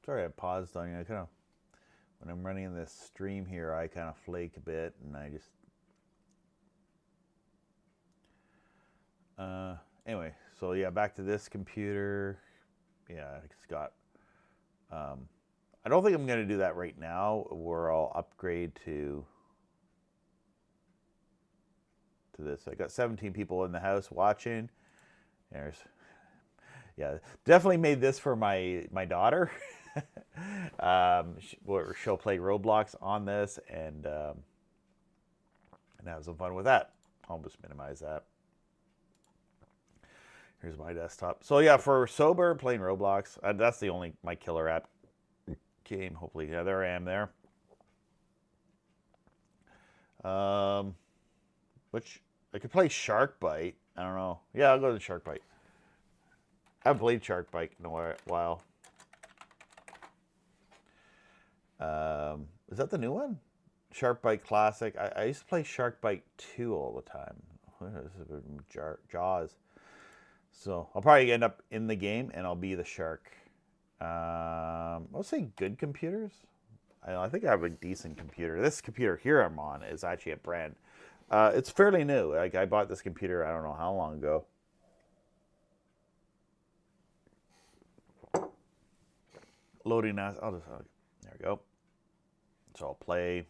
Sorry, I paused on you. I kind of, when I'm running this stream here, I kind of flake a bit, and I just. Anyway, so yeah, back to this computer. Yeah, it's got. I don't think I'm going to do that right now, where I'll upgrade to this. I got 17 people in the house watching. Yeah, definitely made this for my daughter. She'll play Roblox on this, and and have some fun with that. I'll just minimize that. Here's my desktop. So yeah, for sober, playing Roblox. That's the only my killer app game. Hopefully, yeah, there I am there. Which I could play Shark Bite. I don't know. Yeah, I'll go to Shark Bite. I haven't played Shark Bite in a while. Is that the new one? Shark Bite Classic. I used to play Shark Bite 2 all the time. Jaws. So I'll probably end up in the game and I'll be the shark. I'll say good computers. I think I have a decent computer. This computer here I'm on is actually a brand. It's fairly new. Like I bought this computer I don't know how long ago. Loading as there we go. So I'll play.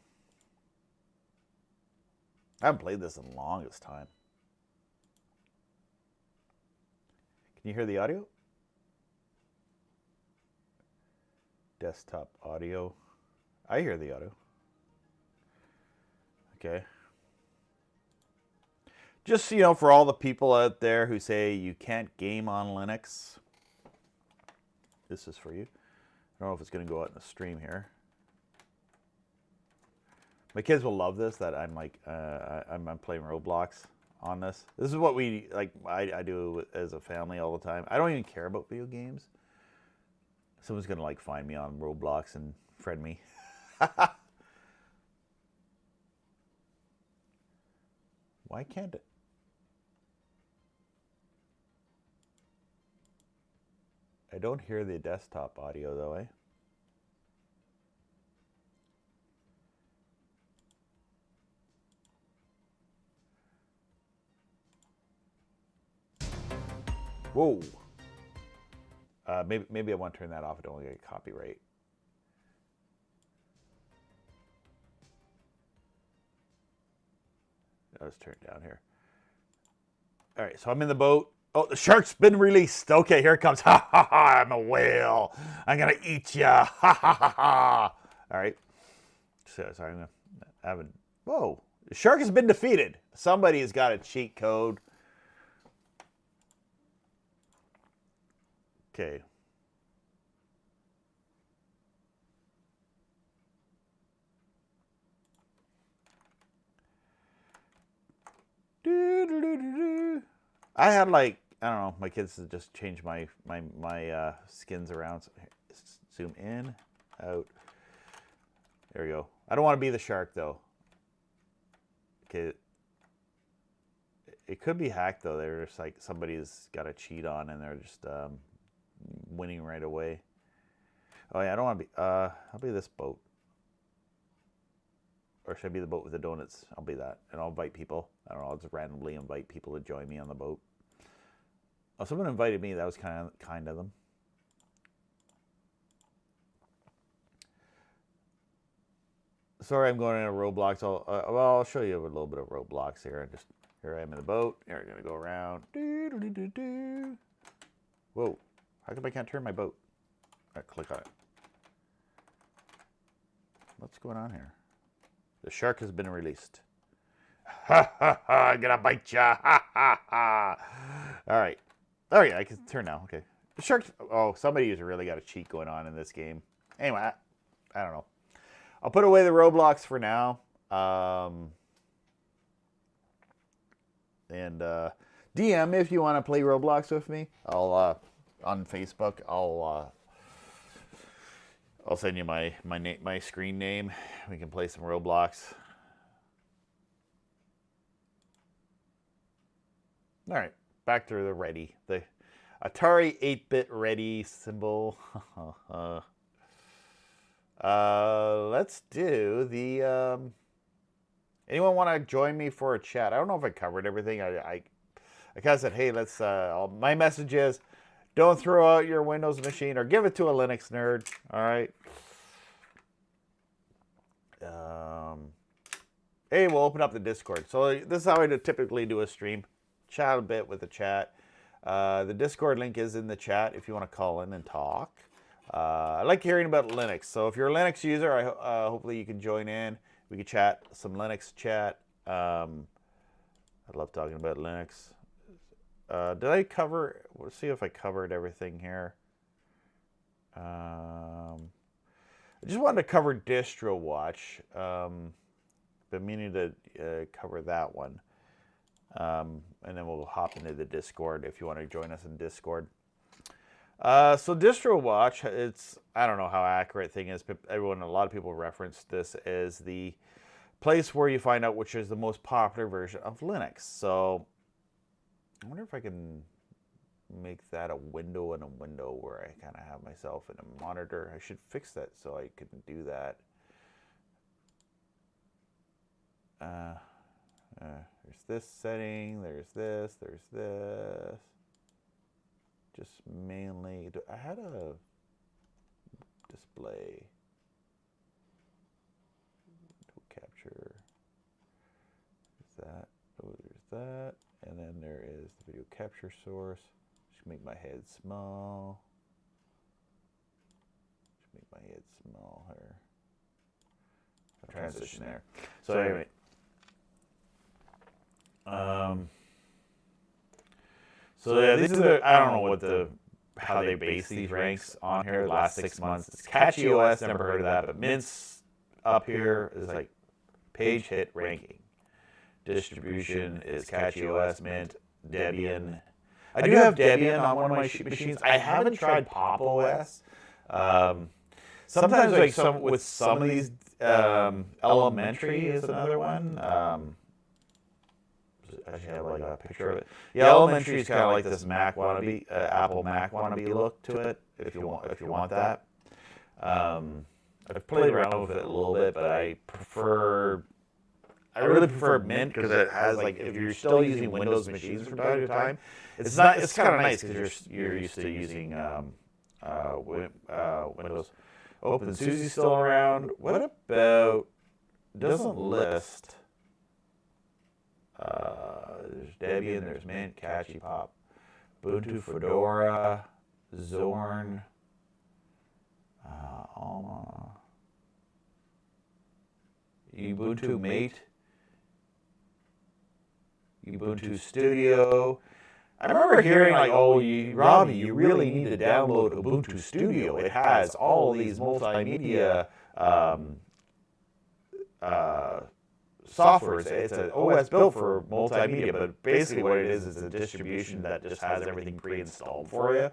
I haven't played this in the longest time. Can you hear the audio? Desktop audio. I hear the audio. Okay. Just, for all the people out there who say you can't game on Linux, this is for you. I don't know if it's going to go out in the stream here. My kids will love this, that I'm like, I'm playing Roblox on this. This is what we, like, I do as a family all the time. I don't even care about video games. Someone's going to, like, find me on Roblox and friend me. Why can't it? I don't hear the desktop audio, though, eh? Whoa. Maybe I want to turn that off. I don't want to get copyright. Let's turn it down here. All right, so I'm in the boat. Oh, the shark's been released. Okay, here it comes. Ha ha ha! I'm a whale. I'm gonna eat ya. Ha ha ha ha! All right. So, sorry, I'm gonna have a. Whoa! The shark has been defeated. Somebody has got a cheat code. Okay. I had like, I don't know, my kids just changed my skins around. So zoom in, out. There we go. I don't want to be the shark though. Okay. It could be hacked though. They're just like somebody's got a cheat on and they're just winning right away. Oh yeah, I don't want to be. I'll be this boat. Or should I be the boat with the donuts? I'll be that. And I'll invite people. I don't know, I'll just randomly invite people to join me on the boat. Oh, someone invited me. That was kind of them. Sorry, I'm going into Roblox. I'll show you a little bit of Roblox here. Here I am in the boat. Here I'm going to go around. Whoa. How come I can't turn my boat? All right, click on it. What's going on here? The shark has been released. Ha ha ha, I'm gonna bite ya. Ha ha ha. All right. Oh yeah, I can turn now. Okay. The shark. Oh, somebody's really got a cheat going on in this game. Anyway, I don't know. I'll put away the Roblox for now. And DM if you want to play Roblox with me. I'll on Facebook. I'll send you my screen name. We can play some Roblox. All right, back to the ready. The Atari 8-bit ready symbol. Let's do the... anyone want to join me for a chat? I don't know if I covered everything. I kind of said, hey, let's... my message is, don't throw out your Windows machine or give it to a Linux nerd. All right. Hey, we'll open up the Discord. So this is how I typically do a stream. Chat a bit with the chat. The Discord link is in the chat if you want to call in and talk. I like hearing about Linux. So if you're a Linux user, hopefully you can join in. We can chat some Linux chat. I love talking about Linux. Did I cover? Let's see if I covered everything here. I just wanted to cover Distro Watch. Been meaning to cover that one. And then we'll hop into the Discord if you want to join us in Discord. So Distro Watch, I don't know how accurate thing is, but a lot of people reference this as the place where you find out which is the most popular version of Linux. So I wonder if I can make that a window and a window where I kind of have myself in a monitor. I should fix that so I can do that. There's this setting, there's this. Just mainly, I had a display. Capture. There's that. Oh, there's that. And then there is the video capture source. Just make my head small. Just make my head small here. Transition there. So anyway. So yeah, these are I don't know how they base these ranks on here the last 6 months. It's Catchy OS, never heard of that, but Mint's up here is like page hit ranking. Distribution is Catchy OS, Mint, Debian. I do have Debian on one of my machines. I haven't tried Pop OS. Sometimes like with some of these, Elementary is another one. I should have like a picture of it. Yeah, Elementary is kind of like this Mac wannabe, Apple Mac wannabe look to it. If you want that. I've played around with it a little bit, but I really prefer Mint because it has like if you're still using Windows machines from time to time, it's kind of nice because you're used to using Windows. OpenSUSE's still around. What about doesn't list? There's Debian, there's Mint, Catchy Pop, Ubuntu, Fedora, Zorn, Alma, Ubuntu Mate, Ubuntu Studio. I remember hearing like, oh, Robbie, you really need to download Ubuntu Studio. It has all these multimedia software. It's an OS built for multimedia, but basically what it is a distribution that just has everything pre-installed for you.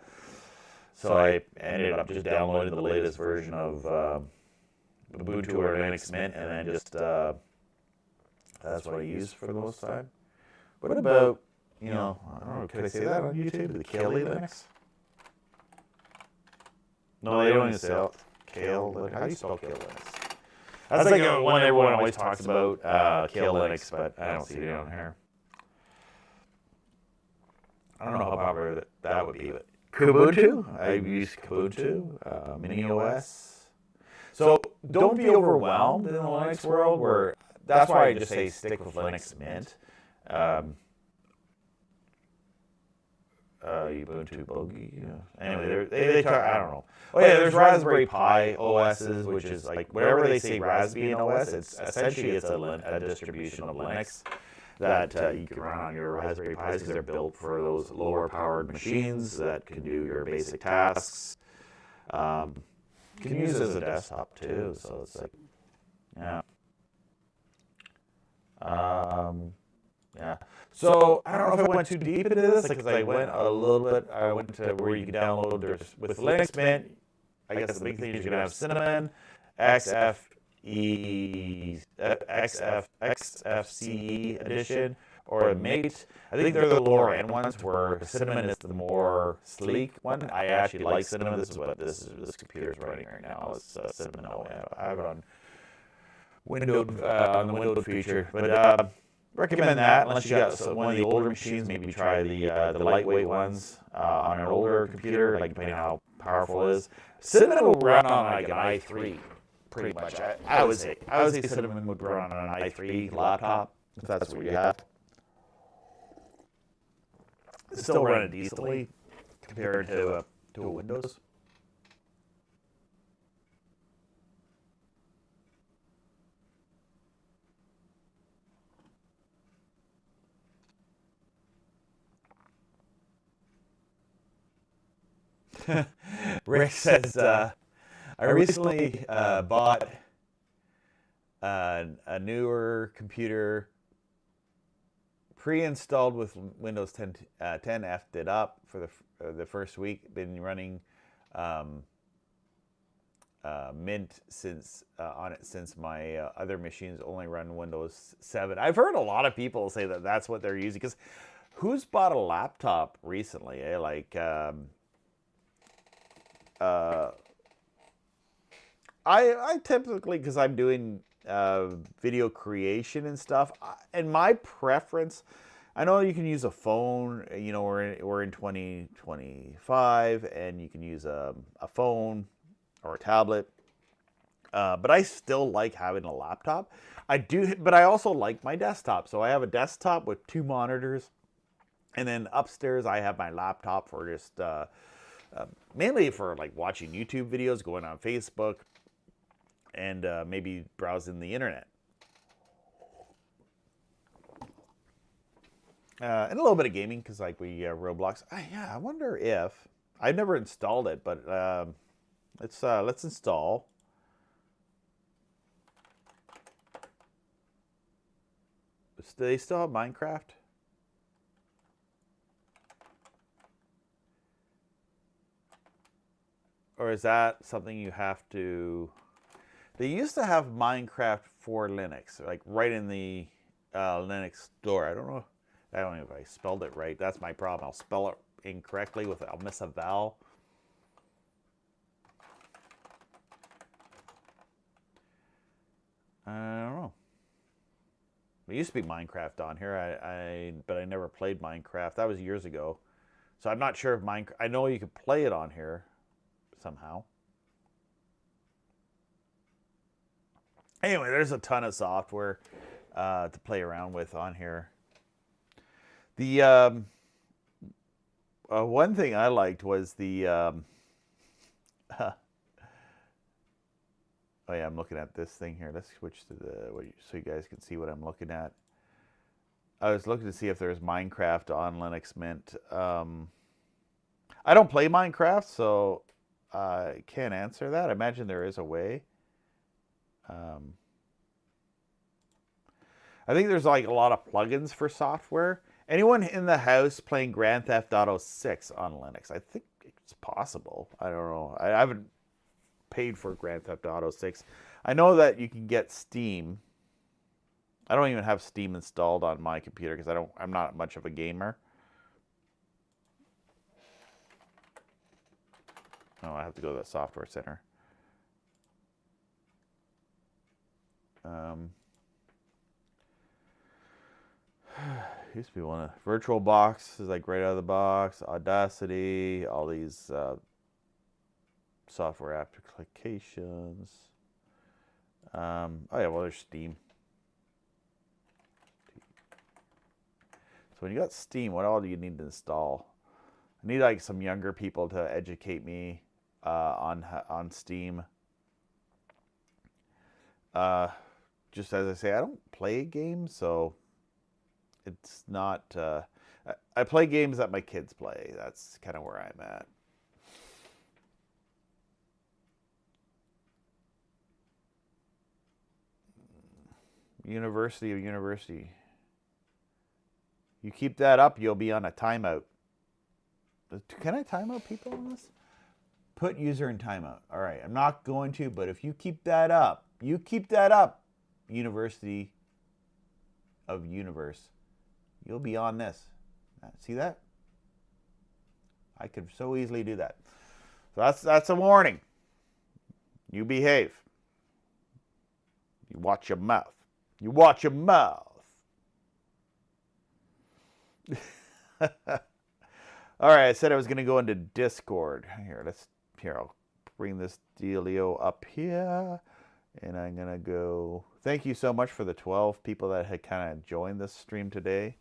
So I ended up just downloading the latest version of Ubuntu or Linux Mint, and then just that's what I use for the most time. What about, I don't know, can I say that on YouTube? The Kali Linux? No, they don't even say Kale. How do you spell Kale Linux? That's like one everyone always talks about, Kale Linux, but I don't see it on here. I don't know how popular that would be, but Kubuntu, I use Kubuntu, Mini OS. So don't be overwhelmed in the Linux world. That's why I just say stick with Linux Mint. Ubuntu Bogey. Anyway, they talk. I don't know. Oh yeah, there's Raspberry Pi OSs, which is like wherever they say Raspbian OS, it's essentially a distribution of Linux that you can run on your Raspberry Pis because they're built for those lower powered machines that can do your basic tasks. You can use it as a desktop too, so it's like, yeah. Yeah. So I don't know if I went too deep into this because I went a little bit. I went to where you can download. There's with Linux Mint. I guess the big thing is you're gonna have Cinnamon, XFCE edition, or a Mate. I think they're the lower end ones. Where Cinnamon is the more sleek one. I actually like Cinnamon. This is what this computer is running right now. It's Cinnamon. I have it on windowed on the windowed feature, but. Recommend that unless you got one of the older machines. Maybe try the lightweight ones on an older computer, like depending on how powerful it is. Cinnamon will run on like an i3, pretty much. I would say Cinnamon would run on an i3 laptop if that's what you have. It's still running decently compared to a Windows. Rick says, I recently bought a newer computer pre-installed with Windows 10, 10 F'd it up for the first week. Been running Mint since on it since my other machines only run Windows 7. I've heard a lot of people say that that's what they're using. Because who's bought a laptop recently? Like I typically, because I'm doing video creation and stuff, and my preference, I know you can use a phone, you know, we're in 2025, and you can use a phone or a tablet, but I still like having a laptop. I do, but I also like my desktop. So I have a desktop with 2 monitors, and then upstairs I have my laptop for just mainly for like watching YouTube videos, going on Facebook, and maybe browsing the internet. And a little bit of gaming, because like we Roblox. Yeah, I wonder if I've never installed it, but let's install. Do they still have Minecraft? Or is that something you have to... They used to have Minecraft for Linux, like right in the Linux store. I don't know if I spelled it right. That's my problem. I'll spell it incorrectly I'll miss a vowel. I don't know. There used to be Minecraft on here, but I never played Minecraft. That was years ago. So I'm not sure if Minecraft... I know you could play it on here somehow. Anyway, there's a ton of software to play around with on here. The one thing I liked was the... oh yeah, I'm looking at this thing here. Let's switch to so you guys can see what I'm looking at. I was looking to see if there's Minecraft on Linux Mint. I don't play Minecraft, so I can't answer that. I imagine there is a way. I think there's like a lot of plugins for software. Anyone in the house playing Grand Theft Auto 6 on Linux? I think it's possible. I don't know. I haven't paid for Grand Theft Auto 6. I know that you can get Steam. I don't even have Steam installed on my computer because I'm not much of a gamer. Oh, I have to go to the software center. Used to be one of VirtualBox is like right out of the box. Audacity, all these software applications. Oh yeah, well there's Steam. So when you got Steam, what all do you need to install? I need like some younger people to educate me on Steam. Just as I say, I don't play games, so it's not... I play games that my kids play. That's kind of where I'm at. University of University. You keep that up, you'll be on a timeout. Can I timeout people on this? Put user in timeout. All right, I'm not going to, but if you keep that up, University of Universe, you'll be on this. See that? I could so easily do that. So that's a warning. You behave. You watch your mouth. You watch your mouth. All right, I said I was going to go into Discord. Here, I'll bring this dealio up here. And I'm going to go... Thank you so much for the 12 people that had kind of joined this stream today.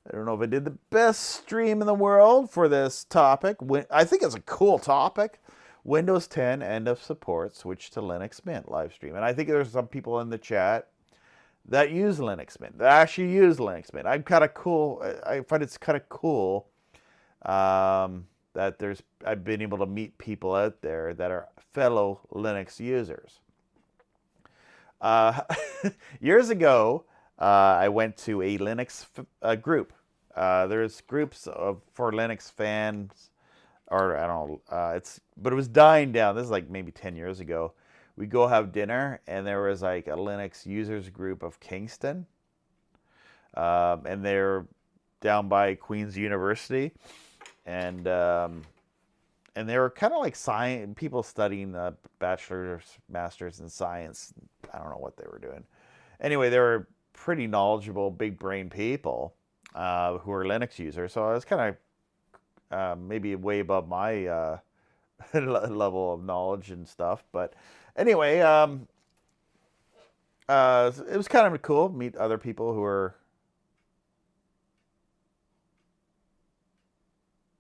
I don't know if I did the best stream in the world for this topic. I think it's a cool topic. Windows 10 end of support, switch to Linux Mint live stream. And I think there's some people in the chat that use Linux Mint, that actually use Linux Mint. I'm kind of cool. I find it's kind of cool that I've been able to meet people out there that are fellow Linux users. Uh, years ago, I went to a Linux group. There's groups for Linux fans, or I don't know. But it was dying down. This is like maybe 10 years ago. We go have dinner, and there was like a Linux users group of Kingston, and they're down by Queen's University, and they were kind of like science people studying bachelor's, masters in science. I don't know what they were doing. Anyway, they were pretty knowledgeable, big brain people who are Linux users. So I was kind of maybe way above my level of knowledge and stuff. But anyway, it was kind of cool to meet other people who are.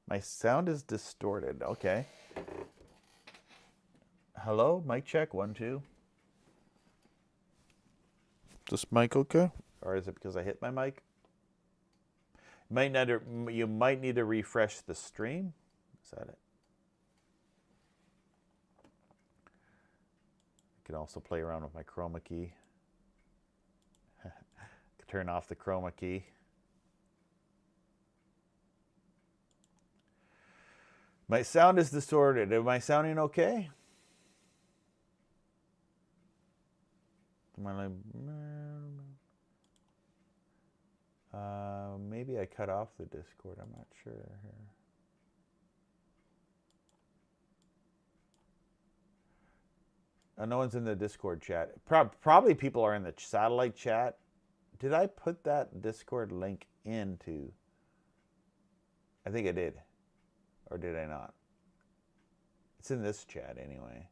My sound is distorted. Okay. Hello, mic check 1 2. Is this mic okay? Or is it because I hit my mic? You might need to refresh the stream. Is that it? I can also play around with my chroma key. Turn off the chroma key. My sound is distorted. Am I sounding okay? Am I like, maybe I cut off the Discord. I'm not sure here. No one's in the Discord chat. Probably people are in the satellite chat. Did I put that Discord link into? I think I did. Or did I not? It's in this chat anyway.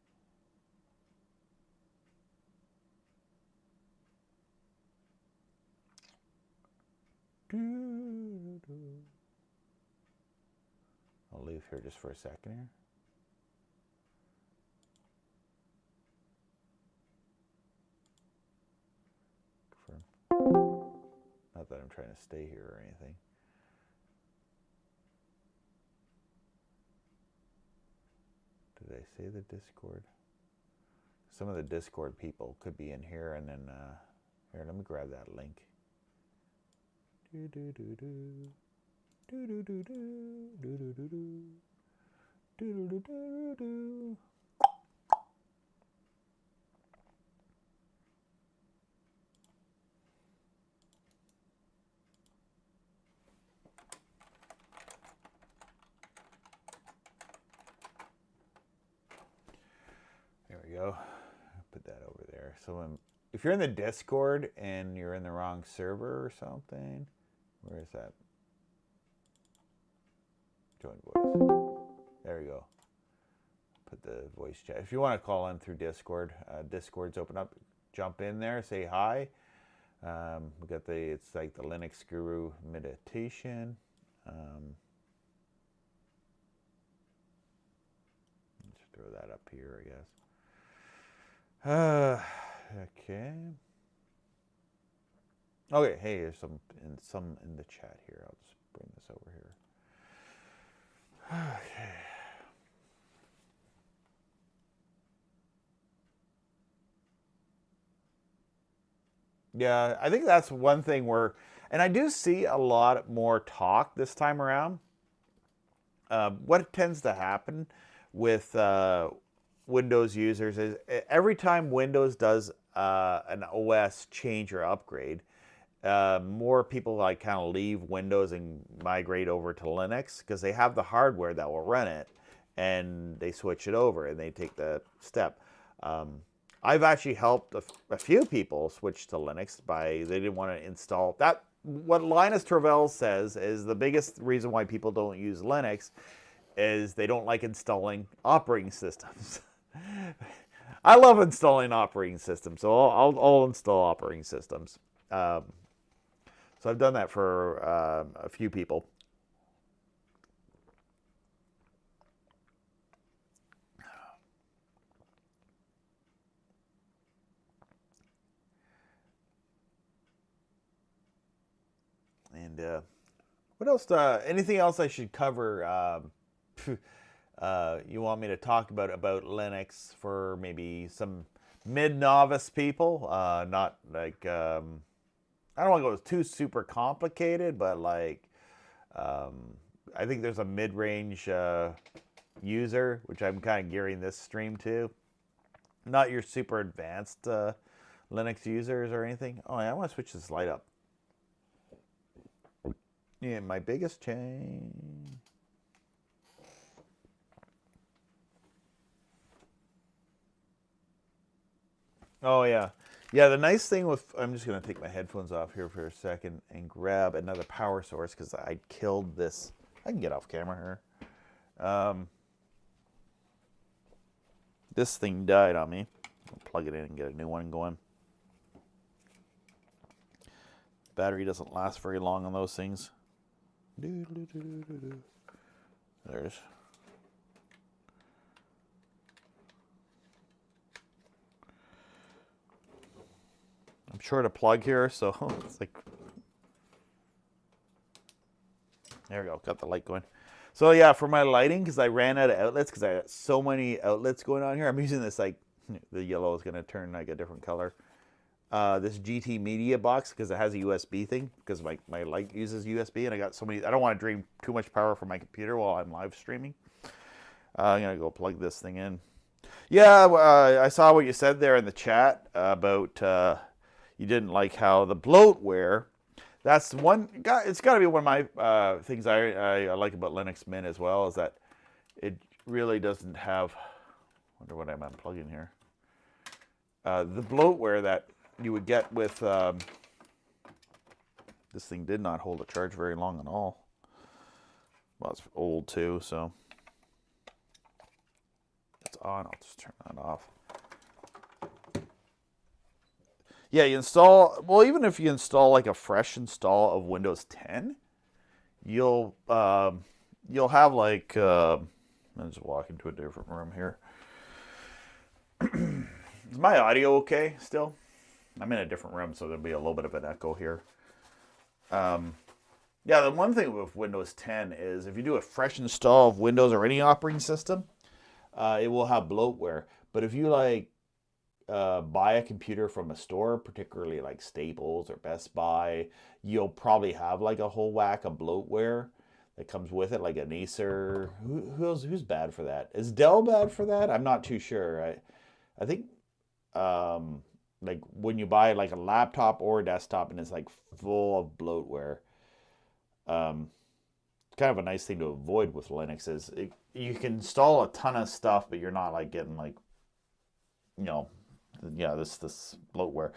I'll leave here just for a second here. Not that I'm trying to stay here or anything. Did I say the Discord? Some of the Discord people could be in here, and then here, let me grab that link. Do do do do do do do do do do do do do do do. There we go. Put that over there. So if you're in the Discord and you're in the wrong server or something, where is that? Join voice. There we go. Put the voice chat. If you want to call in through Discord, Discord's open up. Jump in there, say hi. We got it's like the Linux Guru meditation. Let's throw that up here, I guess. Okay. Okay, hey, there's some in the chat here. I'll just bring this over here. Okay. Yeah, I think that's one thing where, and I do see a lot more talk this time around. What tends to happen with Windows users is every time Windows does an OS change or upgrade, more people like kind of leave Windows and migrate over to Linux because they have the hardware that will run it, and they switch it over and they take the step. I've actually helped a few people switch to Linux they didn't want to install that. What Linus Torvalds says is the biggest reason why people don't use Linux is they don't like installing operating systems. I love installing operating systems, so I'll install operating systems. So I've done that for a few people. And what else? Anything else I should cover You want me to talk about Linux for maybe some mid-novice people, not like I don't want to go too super complicated, but like I think there's a mid-range user, which I'm kind of gearing this stream to. Not your super advanced Linux users or anything. Oh, yeah, I want to switch this light up. Yeah, my biggest change. Oh, yeah. Yeah, the nice thing with... I'm just going to take my headphones off here for a second and grab another power source because I killed this. I can get off camera here. This thing died on me. I'll plug it in and get a new one going. Battery doesn't last very long on those things. There it is. I'm short a plug here, so it's like... There we go, got the light going. So yeah, for my lighting, because I ran out of outlets, because I got so many outlets going on here, I'm using this, like, the yellow is going to turn like a different color. This GT Media box, because it has a USB thing, because my light uses USB, and I got so many, I don't want to drain too much power from my computer while I'm live streaming. I'm going to go plug this thing in. Yeah, I saw what you said there in the chat about you didn't like how the bloatware. That's one. It's got to be one of my things I like about Linux Mint as well, is that it really doesn't have. I wonder what I'm unplugging here. The bloatware that you would get with this thing did not hold a charge very long at all. Well, it's old too, so it's on. I'll just turn that off. Yeah, you install, well, even if you install like a fresh install of Windows 10, you'll have like, I'll just walk into a different room here. Is my audio okay still? I'm in a different room, so there'll be a little bit of an echo here. Yeah, the one thing with Windows 10 is if you do a fresh install of Windows or any operating system, it will have bloatware. But if you like buy a computer from a store, particularly like Staples or Best Buy, you'll probably have like a whole whack of bloatware that comes with it, like an Acer. Who's bad for that? Is Dell bad for that? I'm not too sure. I think like when you buy like a laptop or a desktop and it's like full of bloatware, kind of a nice thing to avoid with Linux is you can install a ton of stuff, but you're not like getting like, you know, yeah, this bloatware.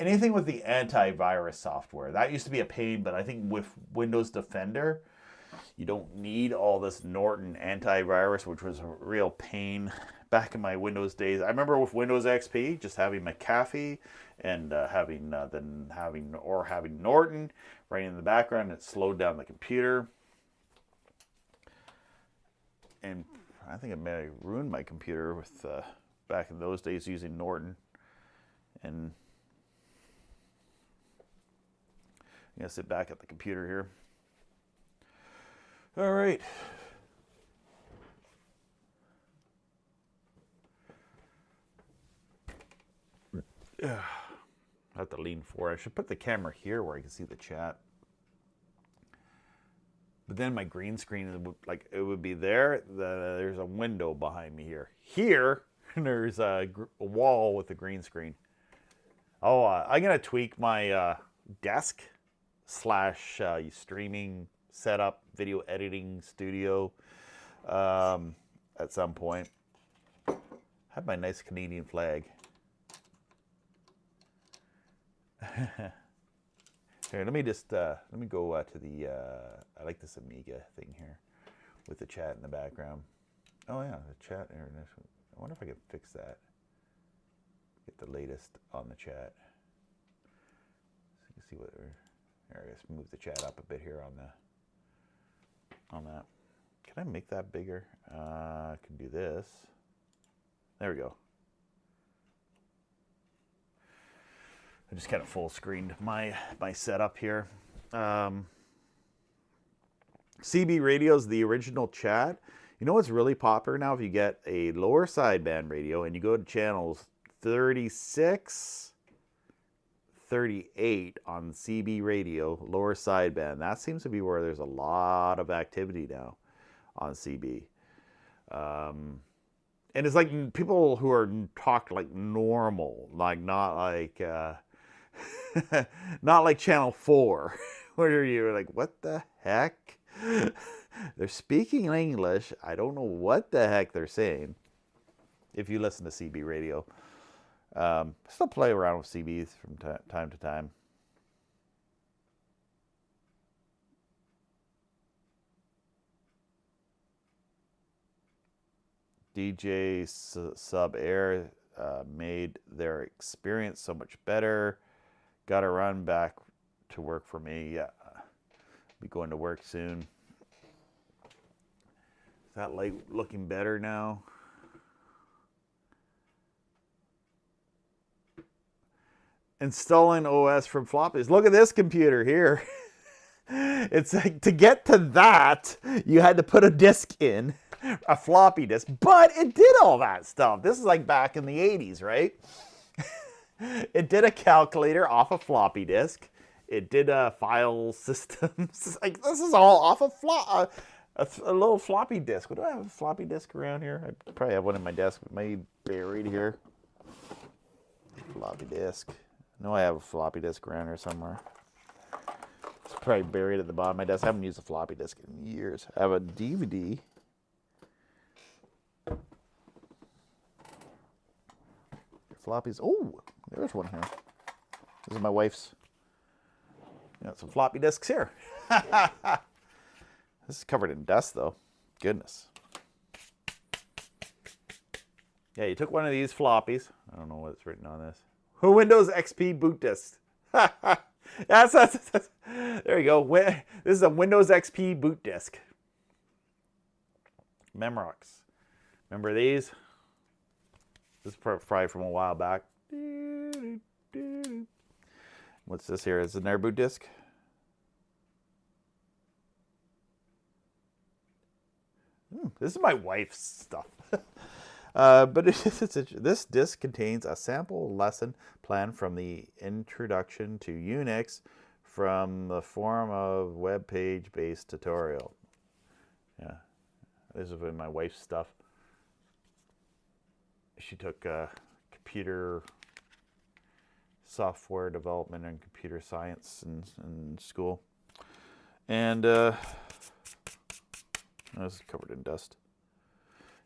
Anything with the antivirus software, that used to be a pain, but I think with Windows Defender, you don't need all this Norton antivirus, which was a real pain back in my Windows days. I remember with Windows XP, just having McAfee and having Norton running in the background. It slowed down the computer, and I think it may have ruined my computer with back in those days using Norton. And I'm gonna sit back at the computer here. All right. I have to lean forward. I should put the camera here where I can see the chat. But then my green screen, like it would be there. There's a window behind me here. Here, there's a wall with a green screen. Oh, I'm gonna tweak my desk / streaming setup, video editing studio at some point. Have my nice Canadian flag. Here, let me go to the. I like this Amiga thing here, with the chat in the background. Oh yeah, the chat. I wonder if I can fix that. Get the latest on the chat. So you can see what. There, I just move the chat up a bit here on that. Can I make that bigger? I can do this. There we go. I just kind of full screened my setup here. CB Radio's the original chat You know what's really popular now? If you get a lower sideband radio and you go to channels 36, 38 on CB radio, lower sideband, that seems to be where there's a lot of activity now on CB. And it's like people who are talk like normal, like not like not like channel 4 where you're like, what the heck? They're speaking English. I don't know what the heck they're saying. If you listen to CB radio, still play around with CBs from time to time. DJ Sub Air made their experience so much better. Got to run back to work for me. Yeah, be going to work soon. Is that light looking better now? Installing OS from floppies. Look at this computer here. It's like, to get to that, you had to put a disk in, a floppy disk, but it did all that stuff. This is like back in the 80s, right? It did a calculator off a floppy disk. It did file systems. Like, this is all off a little floppy disk. What do I have a floppy disk around here? I probably have one in my desk. It may be buried here. Floppy disk. I know I have a floppy disk around here somewhere. It's probably buried at the bottom of my desk. I haven't used a floppy disk in years. I have a DVD. Floppies. Oh, there's one here. This is my wife's. Got some floppy disks here. This is covered in dust, though. Goodness. Yeah, you took one of these floppies. I don't know what's written on this. Windows XP boot disk. That's, there you go. This is a Windows XP boot disk. Memrox. Remember these? This is probably from a while back. What's this here? Is it an air boot disk? This is my wife's stuff. But this disc contains a sample lesson plan from the introduction to Unix from the form of web page based tutorial. Yeah, this is my wife's stuff. She took computer software development and computer science in school, and this is covered in dust.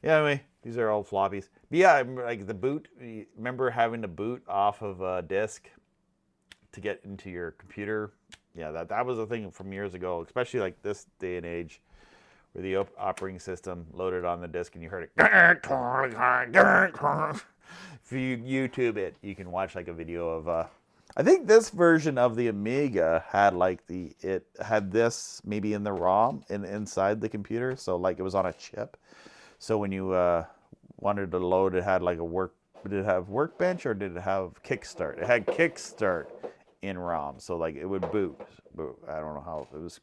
Yeah, anyway, these are all floppies. But yeah, like the boot, remember having to boot off of a disk to get into your computer? Yeah, that was a thing from years ago, especially like this day and age, where the operating system loaded on the disk and you heard it. If you YouTube it, you can watch like a video of, I think this version of the Amiga had like it had this maybe in the ROM inside the computer. So like it was on a chip. So when you wanted to load, it had like did it have Workbench or did it have Kickstart? It had Kickstart in ROM, so like it would boot. I don't know how it was.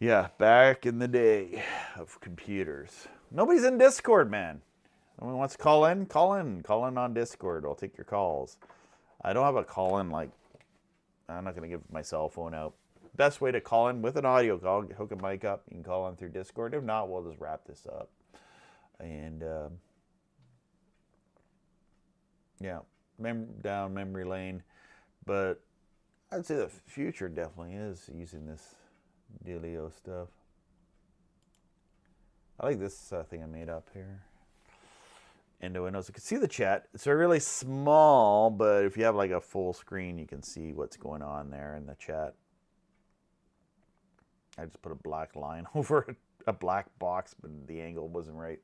Yeah, back in the day of computers. Nobody's in Discord, man. Someone wants to call in? Call in on Discord. I'll take your calls. I don't have a call in, like, I'm not going to give my cell phone out. Best way to call in with an audio call, hook a mic up. You can call in through Discord. If not, we'll just wrap this up. And, yeah, down memory lane. But I'd say the future definitely is using this dealio stuff. I like this thing I made up here. Into Windows. You can see the chat. It's really small, but if you have like a full screen, you can see what's going on there in the chat. I just put a black line over a black box, but the angle wasn't right.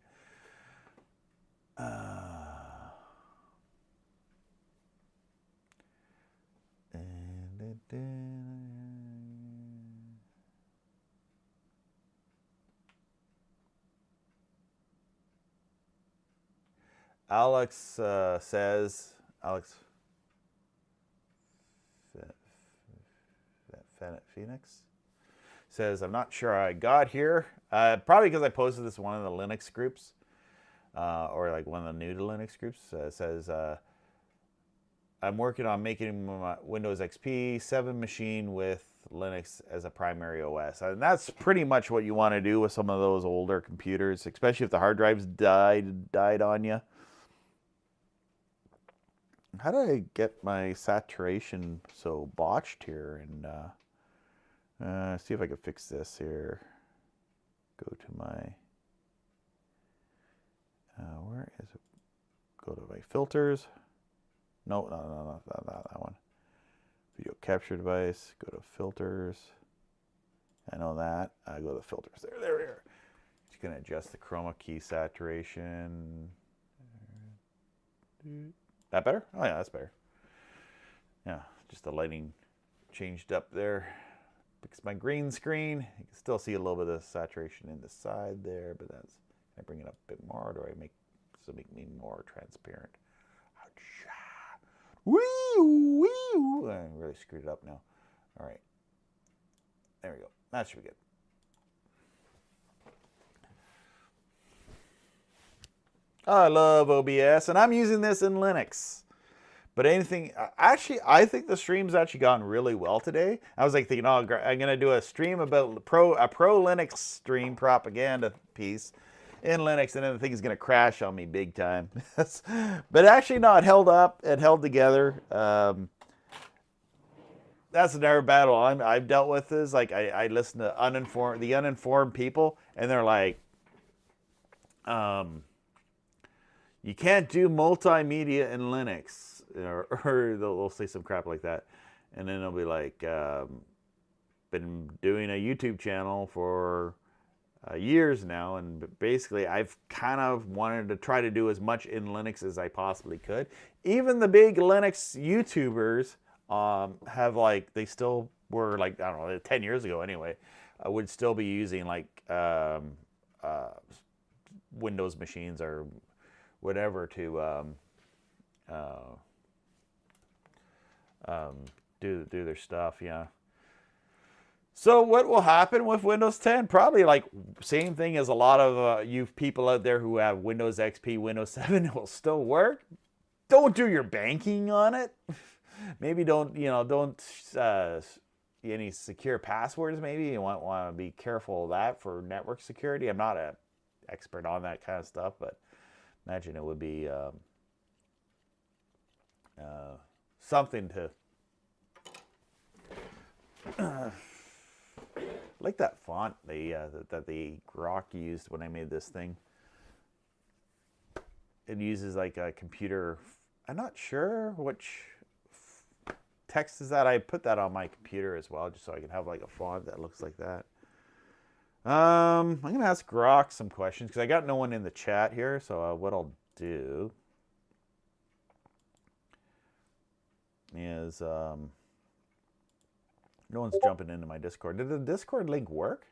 Alex says, Phoenix says, I'm not sure how I got here. Probably because I posted this in one of the Linux groups, or like one of the new to Linux groups. It says, I'm working on making my Windows XP 7 machine with Linux as a primary OS. And that's pretty much what you want to do with some of those older computers, especially if the hard drives died on you. How did I get my saturation so botched here? And see if I can fix this here. Go to my, where is it? Go to my filters. No, not that one. Video capture device. Go to filters. I know that. I go to filters. There we are. Just gonna adjust the chroma key saturation. That better? Oh yeah, that's better. Yeah, just the lighting changed up there. Because my green screen, you can still see a little bit of saturation in the side there, but that's, can I bring it up a bit more, or do I make me more transparent? Wee! I really screwed it up now. All right. There we go. That should be good. I love OBS, and I'm using this in Linux. But actually, I think the stream's actually gone really well today. I was like thinking, oh, I'm going to do a stream about a pro Linux stream propaganda piece in Linux, and then the thing is going to crash on me big time. But actually, no, it held up. It held together. That's another battle I've dealt with. Is like I listen to the uninformed people, and they're like, you can't do multimedia in Linux, or they'll say some crap like that, and then they'll be like, been doing a YouTube channel for years now, and basically I've kind of wanted to try to do as much in Linux as I possibly could. Even the big Linux YouTubers have like, they still were like, I don't know, 10 years ago anyway, would still be using like Windows machines or whatever to do their stuff, yeah. So what will happen with Windows 10? Probably like same thing as a lot of you people out there who have Windows XP, Windows 7. It will still work. Don't do your banking on it. Maybe don't any secure passwords. Maybe you want to be careful of that for network security. I'm not an expert on that kind of stuff, but imagine it would be something to like that font that the Grok used when I made this thing. It uses like a computer. I'm not sure which text is that. I put that on my computer as well, just so I can have like a font that looks like that. I'm gonna ask Grok some questions because I got no one in the chat here. So what I'll do is no one's jumping into my Discord. Did the Discord link work?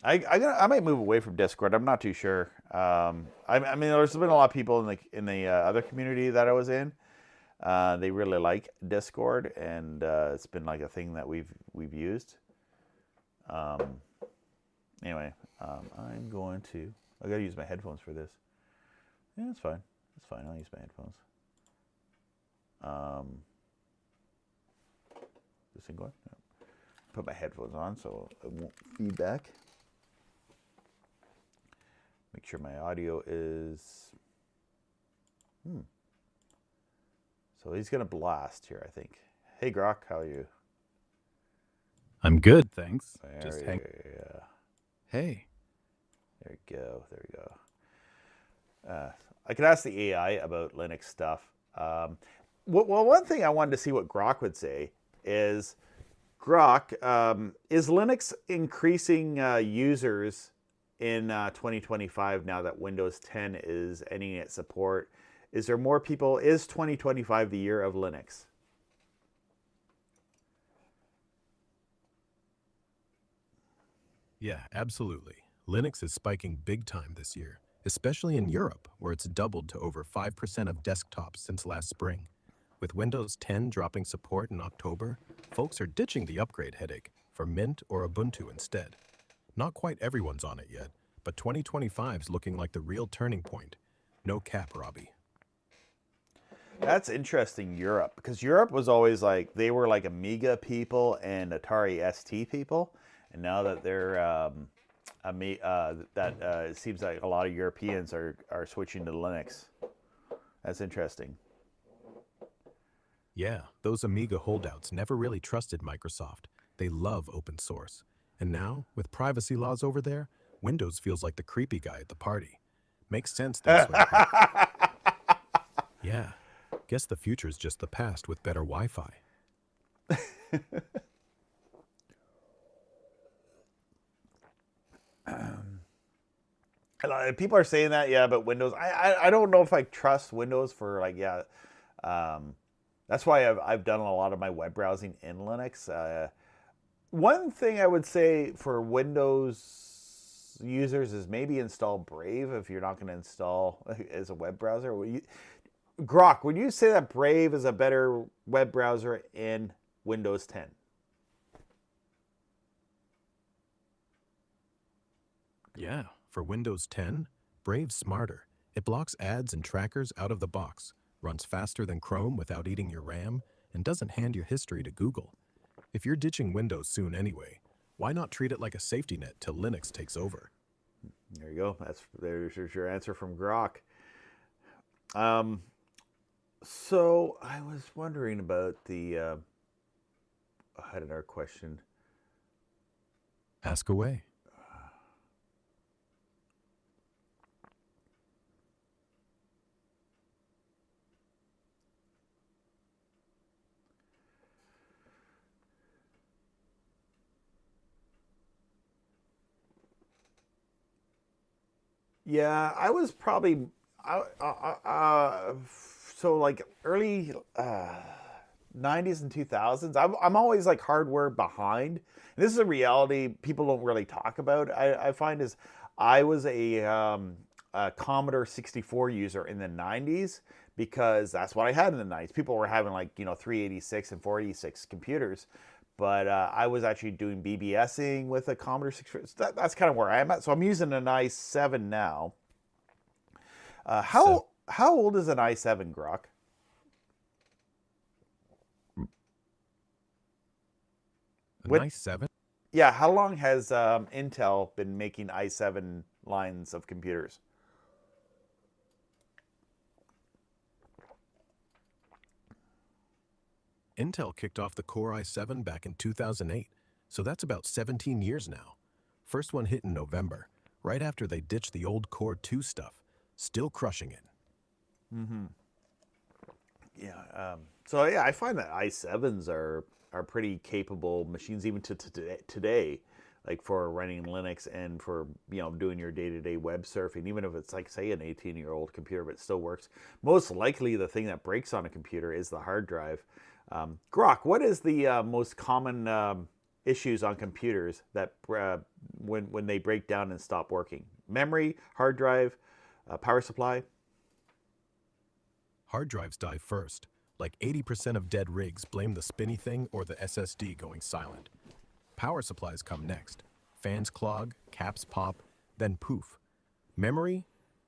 I might move away from Discord. I'm not too sure. I mean, there's been a lot of people in the other community that I was in. They really like Discord, and it's been like a thing that we've used. Anyway, I'm going to. I gotta use my headphones for this. Yeah, that's fine. That's fine. I'll use my headphones. This thing going? No. Put my headphones on so it won't feedback. Make sure my audio is. So he's gonna blast here, I think. Hey Grok, how are you? I'm good, thanks. Just hang. Hey. There we go. There we go. I could ask the AI about Linux stuff. Well, one thing I wanted to see what Grok would say is, Grok, is Linux increasing users in 2025 now that Windows 10 is ending its support? Is there more people? Is 2025 the year of Linux? Yeah, absolutely. Linux is spiking big time this year, especially in Europe, where it's doubled to over 5% of desktops since last spring. With Windows 10 dropping support in October, folks are ditching the upgrade headache for for Mint or Ubuntu instead. Not quite everyone's on it yet, but 2025's looking like the real turning point. No cap, Robbie. That's interesting, Europe, because Europe was always like they were like Amiga people and Atari ST people, and now that they're it seems like a lot of Europeans are switching to Linux. That's interesting. Yeah, those Amiga holdouts never really trusted Microsoft. They love open source. And now, with privacy laws over there, Windows feels like the creepy guy at the party. Makes sense they swing hard. Yeah, guess the future's just the past with better Wi-Fi. People are saying that, yeah, but Windows. I don't know if I trust Windows for like, yeah. That's why I've done a lot of my web browsing in Linux. One thing I would say for Windows users is maybe install Brave if you're not going to install as a web browser. Grok, would you say that Brave is a better web browser in Windows 10? Yeah, for Windows 10, Brave's smarter. It blocks ads and trackers out of the box, runs faster than Chrome without eating your RAM, and doesn't hand your history to Google. If you're ditching Windows soon anyway, why not treat it like a safety net till Linux takes over? There you go. There's your answer from Grok. So I was wondering about I had another question. Ask away. Yeah, I was probably so like early 90s and 2000s. I'm always like hardware behind. And this is a reality people don't really talk about. I find is I was a Commodore 64 user in the 90s because that's what I had in the 90s. People were having like 386 and 486 computers. But I was actually doing BBSing with a Commodore 64. That's kind of where I'm at. So I'm using an i7 now. How old is an i7, Grok? Nice 7? Yeah, how long has Intel been making i7 lines of computers? Intel kicked off the Core i7 back in 2008, so that's about 17 years now. First one hit in November, right after they ditched the old Core 2 stuff. Still crushing it. Mm-hmm. Yeah. So yeah, I find that i7s are pretty capable machines even to today, like for running Linux and for doing your day-to-day web surfing. Even if it's like say an 18-year-old computer, but it still works. Most likely, the thing that breaks on a computer is the hard drive. Grok, what is the most common issues on computers that when they break down and stop working? Memory, hard drive, power supply? Hard drives die first. Like 80% of dead rigs blame the spinny thing or the SSD going silent. Power supplies come next. Fans clog, caps pop, then poof. Memory,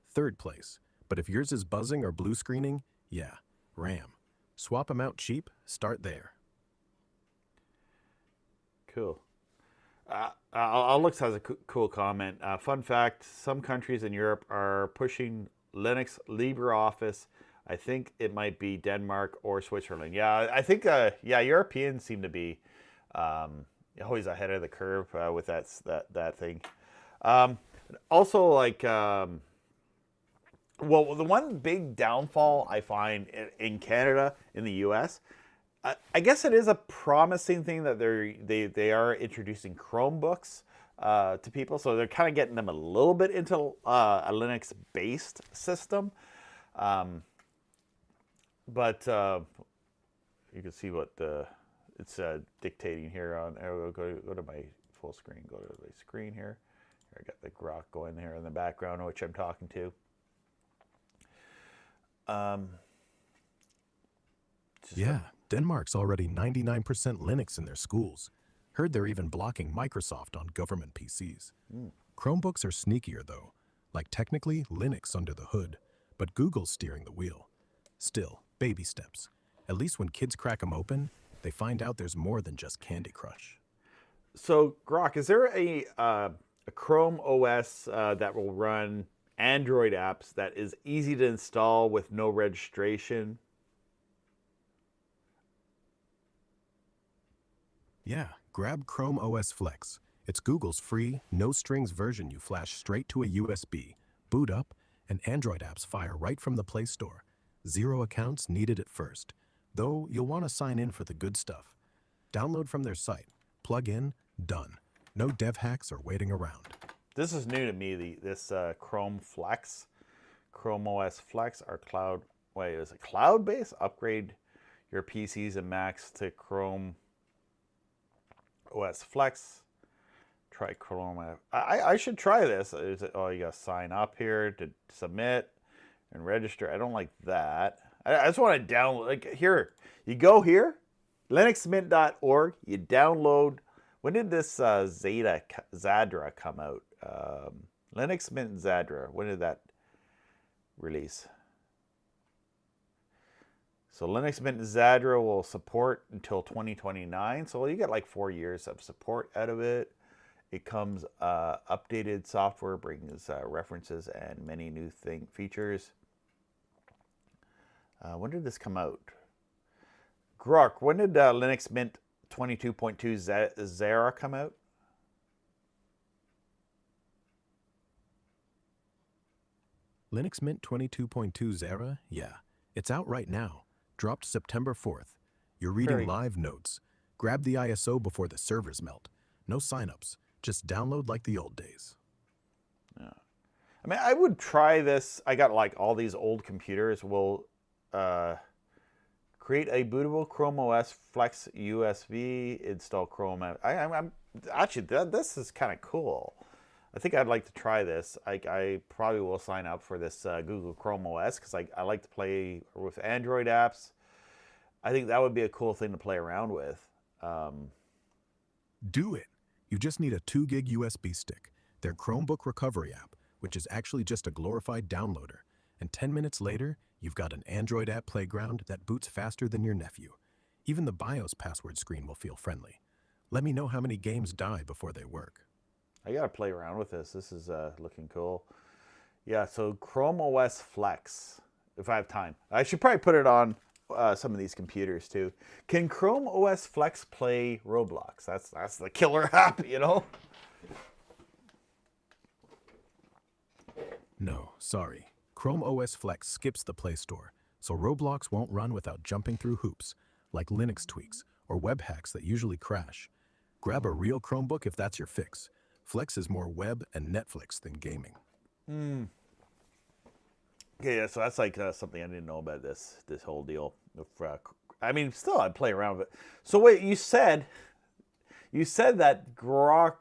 third place. But if yours is buzzing or blue screening, yeah, RAM. Swap them out cheap, start there. Cool. Alex has a cool comment. Fun fact, some countries in Europe are pushing Linux LibreOffice. I think it might be Denmark or Switzerland. Yeah, I think, Europeans seem to be always ahead of the curve with that thing. Also, like, well, the one big downfall I find in Canada, in the U.S., I guess it is a promising thing that they are introducing Chromebooks to people, so they're kind of getting them a little bit into a Linux-based system. But you can see what it's dictating here on. Go to my full screen. Go to the screen here. I got the Grok going here in the background, which I'm talking to. Yeah, Denmark's already 99% Linux in their schools. Heard they're even blocking Microsoft on government PCs. Chromebooks are sneakier though, like technically Linux under the hood, but Google's steering the wheel. Still, baby steps. At least when kids crack them open, they find out there's more than just Candy Crush. So, Grok, is there a Chrome OS that will run Android apps that is easy to install with no registration? Yeah, grab Chrome OS Flex. It's Google's free, no-strings version you flash straight to a USB, boot up, and Android apps fire right from the Play Store. 0 accounts needed at first, though you'll want to sign in for the good stuff. Download from their site, plug in, done. No dev hacks or waiting around. This is new to me. This Chrome Flex, Chrome OS Flex, our cloud. Wait, is it cloud-based? Upgrade your PCs and Macs to Chrome OS Flex. Try Chrome. I should try this. Oh, you gotta sign up here to submit and register. I don't like that. I just want to download. Like here, you go here, linuxmint.org. You download. When did this Zadra come out? Linux Mint Zadra. When did that release? So Linux Mint Zadra will support until 2029. So you get like 4 years of support out of it. It comes updated software, brings references and many new features. When did this come out? Grok, when did Linux Mint 22.2 Zara come out? Linux Mint 22.2 Zara? Yeah, it's out right now. Dropped September 4th. You're reading live notes. Grab the ISO before the servers melt. No signups. Just download like the old days. Yeah. I mean, I would try this. I got like all these old computers. Will create a bootable Chrome OS Flex USB, install Chrome. I'm actually, this is kind of cool. I think I'd like to try this. I probably will sign up for this Google Chrome OS because I like to play with Android apps. I think that would be a cool thing to play around with. Do it. You just need a 2 gig USB stick, their Chromebook recovery app, which is actually just a glorified downloader. And 10 minutes later, you've got an Android app playground that boots faster than your nephew. Even the BIOS password screen will feel friendly. Let me know how many games die before they work. I gotta play around with this. This is looking cool. Yeah, so Chrome OS Flex, if I have time. I should probably put it on some of these computers too. Can Chrome OS Flex play Roblox? That's the killer app, you know? No, sorry. Chrome OS Flex skips the Play Store, so Roblox won't run without jumping through hoops, like Linux tweaks or web hacks that usually crash. Grab a real Chromebook if that's your fix. Flex is more web and Netflix than gaming. Okay, yeah, so that's like something I didn't know about this whole deal. I mean, still, I'd play around with it. So wait, you said that Grok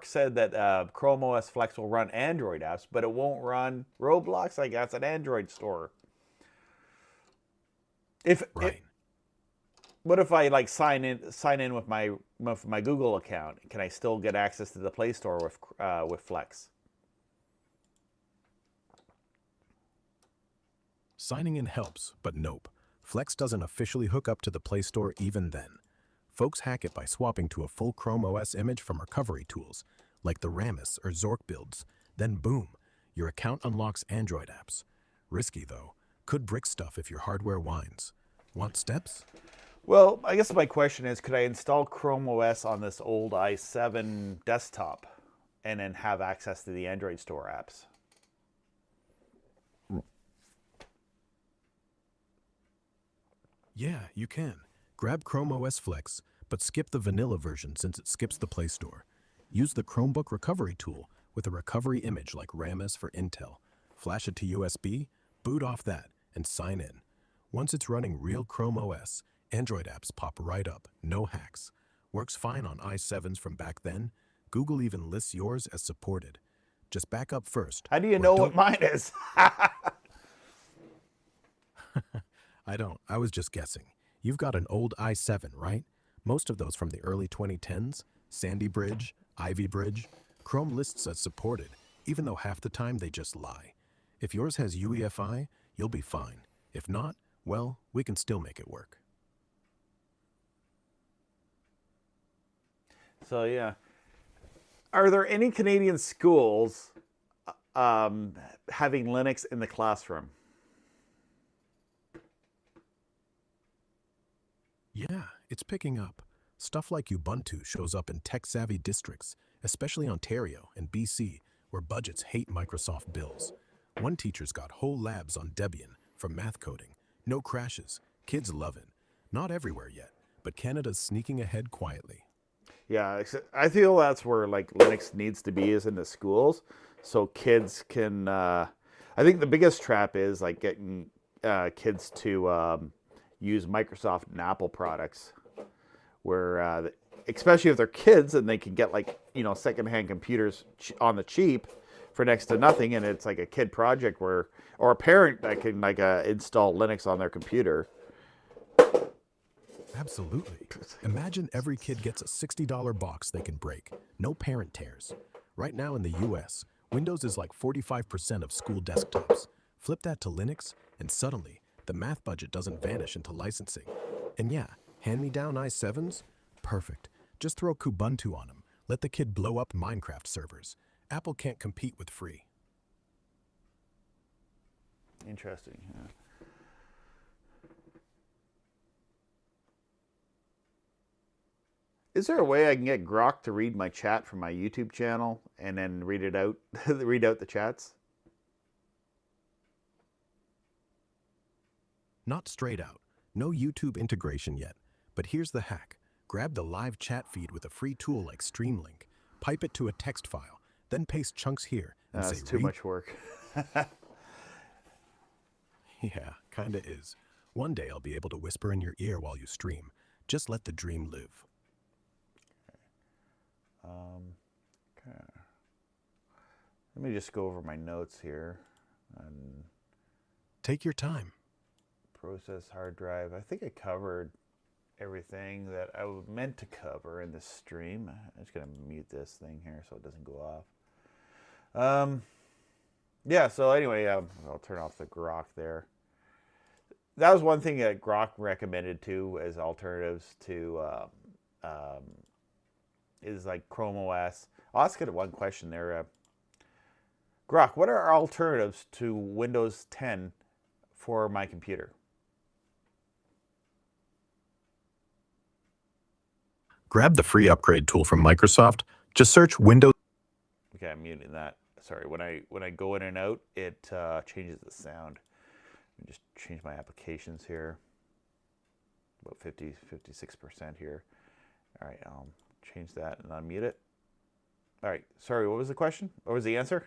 said that Chrome OS Flex will run Android apps, but it won't run Roblox. Like that's an Android store. What if I like sign in with my Google account? Can I still get access to the Play Store with Flex? Signing in helps, but nope. Flex doesn't officially hook up to the Play Store even then. Folks hack it by swapping to a full Chrome OS image from recovery tools, like the Ramus or Zork builds. Then boom, your account unlocks Android apps. Risky though. Could brick stuff if your hardware whines. Want steps? Well, I guess my question is, could I install Chrome OS on this old i7 desktop and then have access to the Android store apps? Yeah, you can. Grab Chrome OS Flex, but skip the vanilla version since it skips the Play Store. Use the Chromebook recovery tool with a recovery image like Ramus for Intel. Flash it to USB, boot off that, and sign in. Once it's running real Chrome OS, Android apps pop right up, no hacks. Works fine on i7s from back then. Google even lists yours as supported. Just back up first. How do you know what mine is? I don't. I was just guessing. You've got an old i7, right? most of those from the early 2010s, Sandy Bridge, Ivy Bridge. Chrome lists as supported, even though half the time they just lie. If yours has UEFI, you'll be fine. If not, well, we can still make it work. So yeah, are there any Canadian schools having Linux in the classroom? Yeah, it's picking up. Stuff like Ubuntu shows up in tech-savvy districts, especially Ontario and BC, where budgets hate Microsoft bills. One teacher's got whole labs on Debian for math coding. No crashes. Kids love it. Not everywhere yet, but Canada's sneaking ahead quietly. Yeah, I feel that's where like Linux needs to be, is in the schools, so kids can. I think the biggest trap is like getting kids to use Microsoft and Apple products, where especially if they're kids and they can get like secondhand computers on the cheap for next to nothing, and it's like a kid project where or a parent that can like install Linux on their computer. Absolutely. Imagine every kid gets a $60 box they can break. No parent tears. Right now in the US, Windows is like 45% of school desktops. Flip that to Linux, and suddenly, the math budget doesn't vanish into licensing. And yeah, hand-me-down i7s? Perfect. Just throw Kubuntu on them. Let the kid blow up Minecraft servers. Apple can't compete with free. Interesting. Yeah. Is there a way I can get Grok to read my chat from my YouTube channel and then read it out, read out the chats? Not straight out. No YouTube integration yet. But here's the hack. Grab the live chat feed with a free tool like Streamlink, pipe it to a text file, then paste chunks here and say That's too read. much work. Yeah, kinda is. One day I'll be able to whisper in your ear while you stream. Just let the dream live. Okay. Let me just go over my notes here and Take your time. process hard drive. I think I covered everything that I meant to cover in this stream. I'm just gonna mute this thing here so it doesn't go off. Yeah. So anyway, I'll turn off the Grok there. That was one thing that Grok recommended too as alternatives to is like Chrome OS. I'll ask it one question there. Grok, what are alternatives to Windows 10 for my computer? Grab the free upgrade tool from Microsoft. Just search Windows. Okay, I'm muting that. Sorry, when I go in and out, it changes the sound. Let me just change my applications here. About 56% here. All right, I'll change that and unmute it. All right, sorry, what was the question? What was the answer?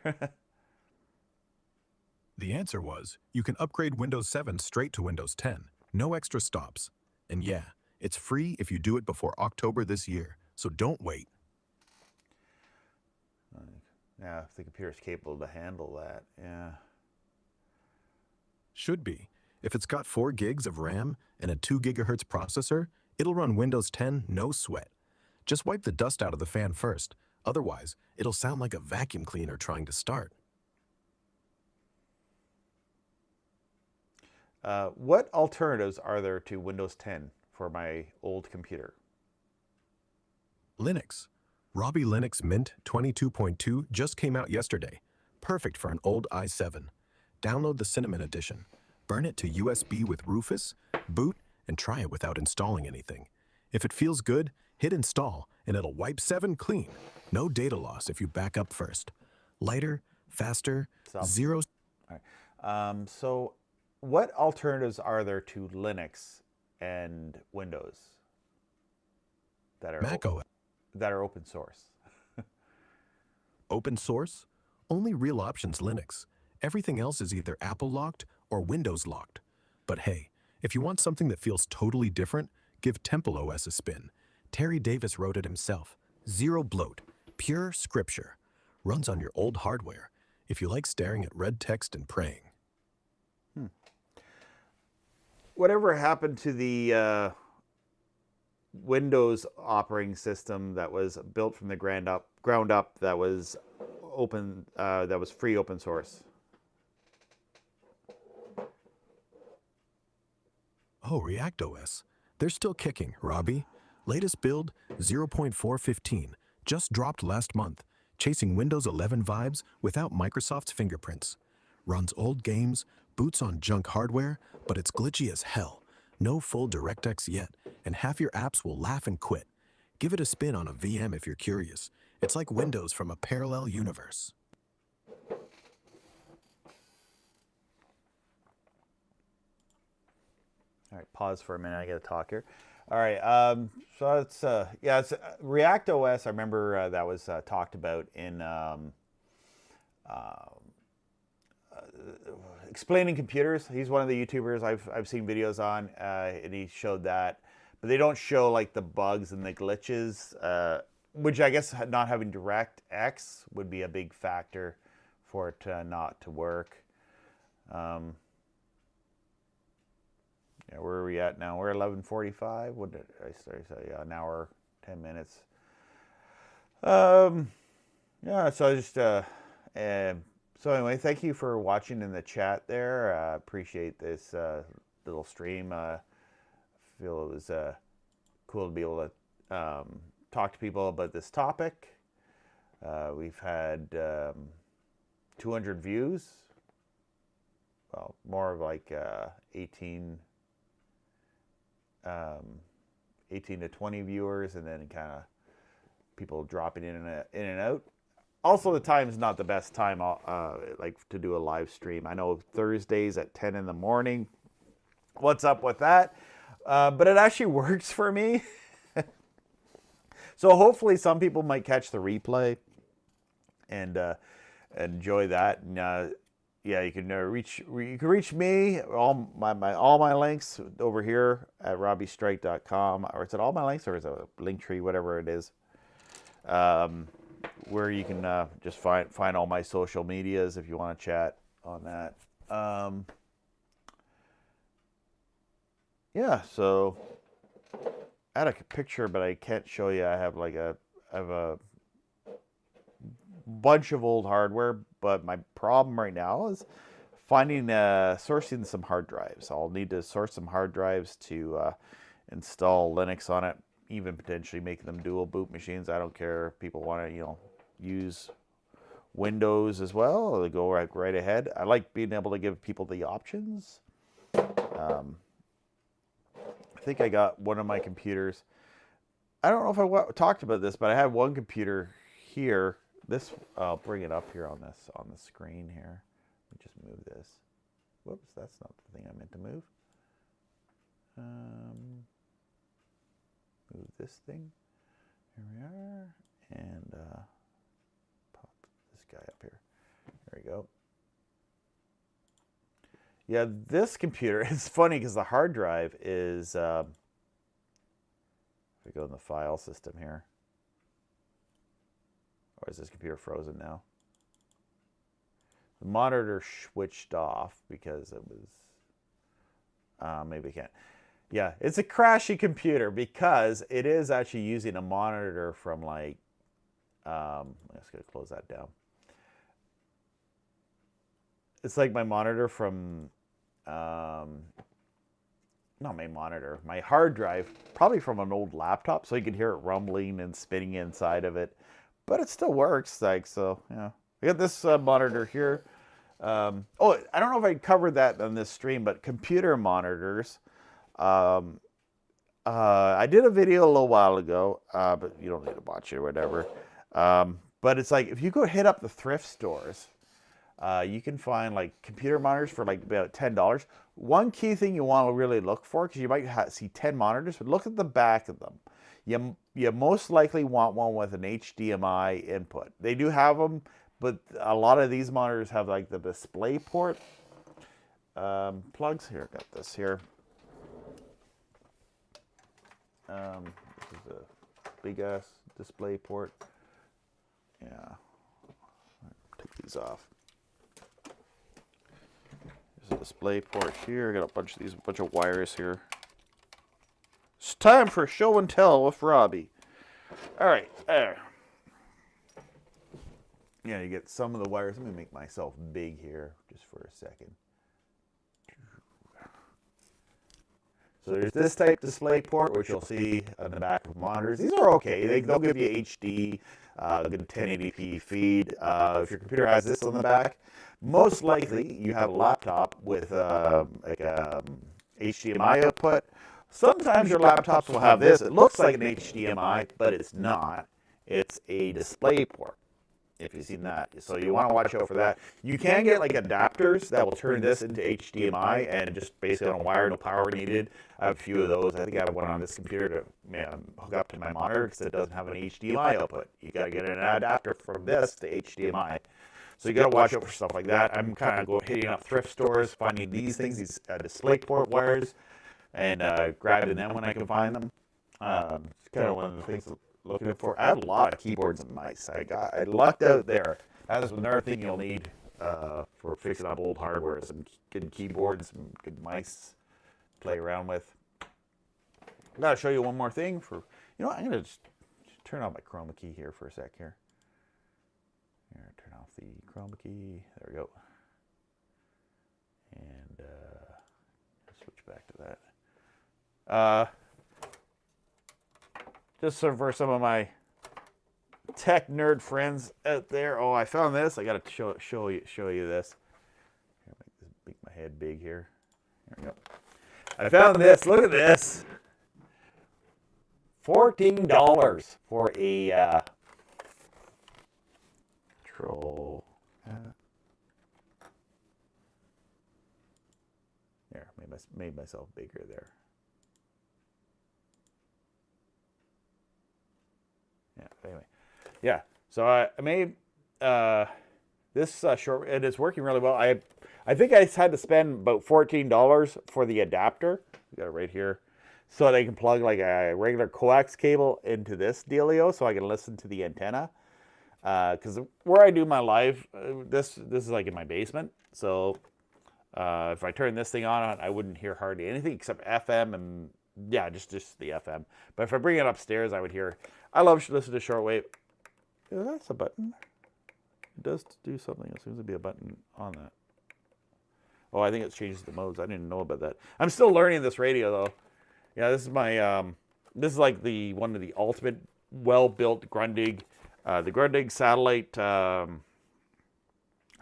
The answer was, you can upgrade Windows 7 straight to Windows 10. No extra stops. And yeah, it's free if you do it before October this year, so don't wait. Yeah, if the computer's capable to handle that, yeah. Should be. If it's got 4 gigs of RAM and a 2 gigahertz processor, it'll run Windows 10 no sweat. Just wipe the dust out of the fan first. Otherwise, it'll sound like a vacuum cleaner trying to start. What alternatives are there to Windows 10 for my old computer? Linux. Robbie Linux Mint 22.2 just came out yesterday. Perfect for an old i7. Download the Cinnamon Edition. Burn it to USB with Rufus, boot, and try it without installing anything. If it feels good, hit install, and it'll wipe 7 clean. No data loss if you back up first. Lighter, faster, zero... All right. So what alternatives are there to Linux and Windows that are Mac OS. that are open source? Open source? Only real options Linux. Everything else is either Apple locked or Windows locked. But hey, if you want something that feels totally different, give Temple OS a spin. Terry Davis wrote it himself. Zero bloat. Pure scripture. Runs on your old hardware. If you like staring at red text and praying. Whatever happened to the Windows operating system that was built from the ground up that was open, that was free open source. Oh, ReactOS. They're still kicking, Robbie. Latest build 0.415 just dropped last month, chasing Windows 11 vibes without Microsoft's fingerprints. Runs old games, boots on junk hardware, but it's glitchy as hell. No full DirectX yet, and half your apps will laugh and quit. Give it a spin on a VM if you're curious. It's like Windows from a parallel universe. All right, pause for a minute. I got to talk here. All right, so it's it's React OS. I remember that was talked about in explaining computers. He's one of the YouTubers I've seen videos on, and he showed that, but they don't show like the bugs and the glitches, which I guess not having DirectX would be a big factor for it not to work. Yeah, where are we at now? We're 11:45. What did I start? So yeah, an hour, 10 minutes. Yeah. So I just so anyway, thank you for watching in the chat there. Appreciate this little stream. Feel it was cool to be able to talk to people about this topic. We've had 200 views. Well, more of like 18 to 20 viewers, and then kind of people dropping in and out. Also, the time is not the best time like to do a live stream. I know Thursdays at 10 in the morning. What's up with that? But it actually works for me. So hopefully some people might catch the replay and enjoy that. And yeah, you can reach me. All my links over here at robbiestrike.com, or is it all my links, or is it a link tree, whatever it is, where you can just find all my social medias if you want to chat on that. Yeah, so I had a picture, but I can't show you. I have a bunch of old hardware, but my problem right now is finding sourcing some hard drives. I'll need to source some hard drives to install Linux on it, even potentially making them dual boot machines. I don't care if people want to use Windows as well. They go right ahead. I like being able to give people the options. I think I got one of my computers. I don't know if I talked about this, but I had one computer here. This, I'll bring it up here on the screen here. Let me just move this. Whoops, that's not the thing I meant to move. Move this thing. Here we are, and pop this guy up here. There we go. Yeah, this computer, it's funny because the hard drive is, if we go in the file system here. Or is this computer frozen now? The monitor switched off because it was, maybe I can't. Yeah, it's a crashy computer because it is actually using a monitor from like, I'm just gonna close that down. It's like my monitor from, not my monitor, my hard drive, probably from an old laptop, so you could hear it rumbling and spinning inside of it. But it still works, like, so, yeah. I got this monitor here. Oh, I don't know if I covered that on this stream, but computer monitors. I did a video a little while ago, but you don't need to watch it or whatever. But it's like, if you go hit up the thrift stores, you can find like computer monitors for like about $10. One key thing you want to really look for, because you might see 10 monitors, but look at the back of them. You most likely want one with an HDMI input. They do have them, but a lot of these monitors have like the display port plugs. Here, got this here. This is a big ass display port. Yeah, take these off. There's a display port here. I got a bunch of wires here. time for show and tell with Robbie. All right, there. Yeah, you get some of the wires. Let me make myself big here just for a second. So there's this type display port, which you'll see on the back of monitors. These are okay. They'll give you HD, good 1080p feed. If your computer has this on the back, most likely you have a laptop with like a HDMI output. Sometimes your laptops will have this. It looks like an HDMI, but it's not. It's a display port, if you've seen that. So you want to watch out for that. You can get like adapters that will turn this into HDMI and just basically on a wire, no power needed. I have a few of those. I think I have one on this computer to hook up to my monitor because it doesn't have an HDMI output. You got to get an adapter from this to HDMI. So you got to watch out for stuff like that. I'm kind of hitting up thrift stores, finding these things, these DisplayPort wires, and grabbing them when I can find them. It's kind of one of the things I'm looking for. I have a lot of keyboards and mice. I lucked out there. That is another thing you'll need for fixing up old hardware. Some good keyboards, some good mice to play around with. I gotta show you one more thing. I'm gonna just turn off my chroma key here for a sec here. Here, turn off the chroma key. There we go. And switch back to that. Just for some of my tech nerd friends out there. Oh, I found this. I got to show you this. Make my head big here. There we go. I found this. Look at this. $14 for a control. There, made myself bigger there. Yeah. Anyway, yeah. So I made this short, and it's working really well. I think I had to spend about $14 for the adapter. We got it right here, so they can plug like a regular coax cable into this dealio, so I can listen to the antenna. Because where I do my live, this is like in my basement. So if I turn this thing on, I wouldn't hear hardly anything except FM and yeah, just the FM. But if I bring it upstairs, I would hear. I love listening to shortwave. Yeah, that's a button. It does do something. There seems to be a button on that. Oh, I think it changes the modes. I didn't know about that. I'm still learning this radio though. Yeah, this is my this is like one of the ultimate well-built Grundig, the Grundig satellite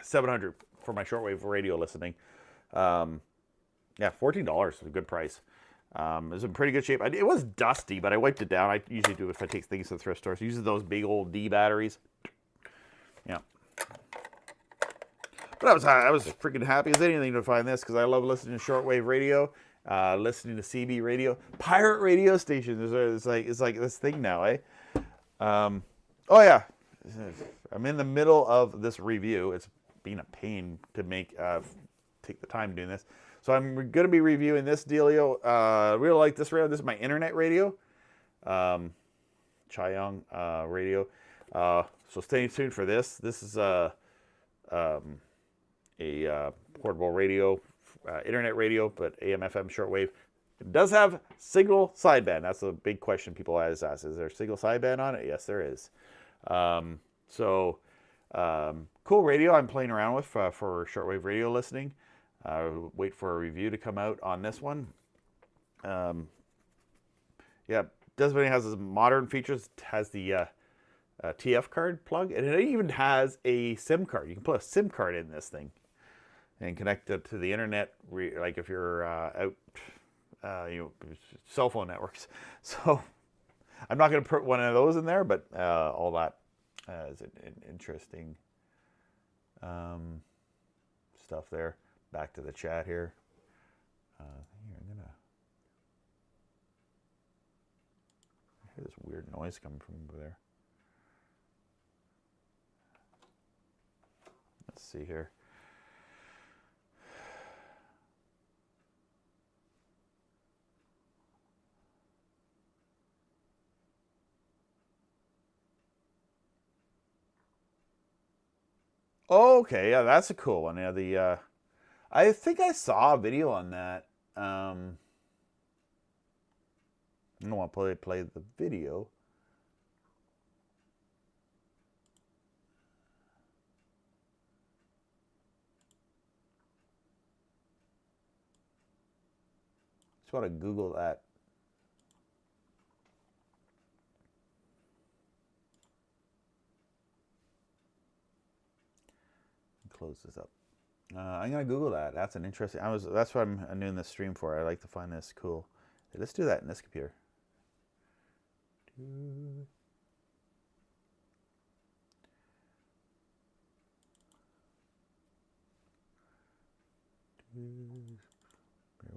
700 for my shortwave radio listening. Yeah, $14 is a good price. It was in pretty good shape. It was dusty, but I wiped it down. I usually do if I take things to the thrift store. So usually those big old D batteries. Yeah. But I was freaking happy as anything to find this because I love listening to shortwave radio, listening to CB radio, pirate radio stations. It's like this thing now, eh? Oh yeah, I'm in the middle of this review. It's been a pain to take the time doing this. So I'm going to be reviewing this dealio. I really like this radio. This is my internet radio. Chaoyang radio. So stay tuned for this. This is a portable radio, internet radio, but AM/FM shortwave. It does have signal sideband. That's a big question people always ask. Is there signal sideband on it? Yes, there is. Cool radio I'm playing around with for shortwave radio listening. Wait for a review to come out on this one. Yeah, definitely has some modern features. It has the TF card plug, and it even has a SIM card. You can put a SIM card in this thing and connect it to the internet, like if you're out, cell phone networks. So I'm not going to put one of those in there, but all that is interesting stuff there. Back to the chat here. I hear this weird noise coming from over there. Let's see here. Okay, yeah, that's a cool one. Yeah, I think I saw a video on that. I don't want to play the video. Just want to Google that. Close this up. I'm gonna Google that. That's an interesting. That's what I'm doing this stream for. I like to find this cool. Let's do that in this computer. Bear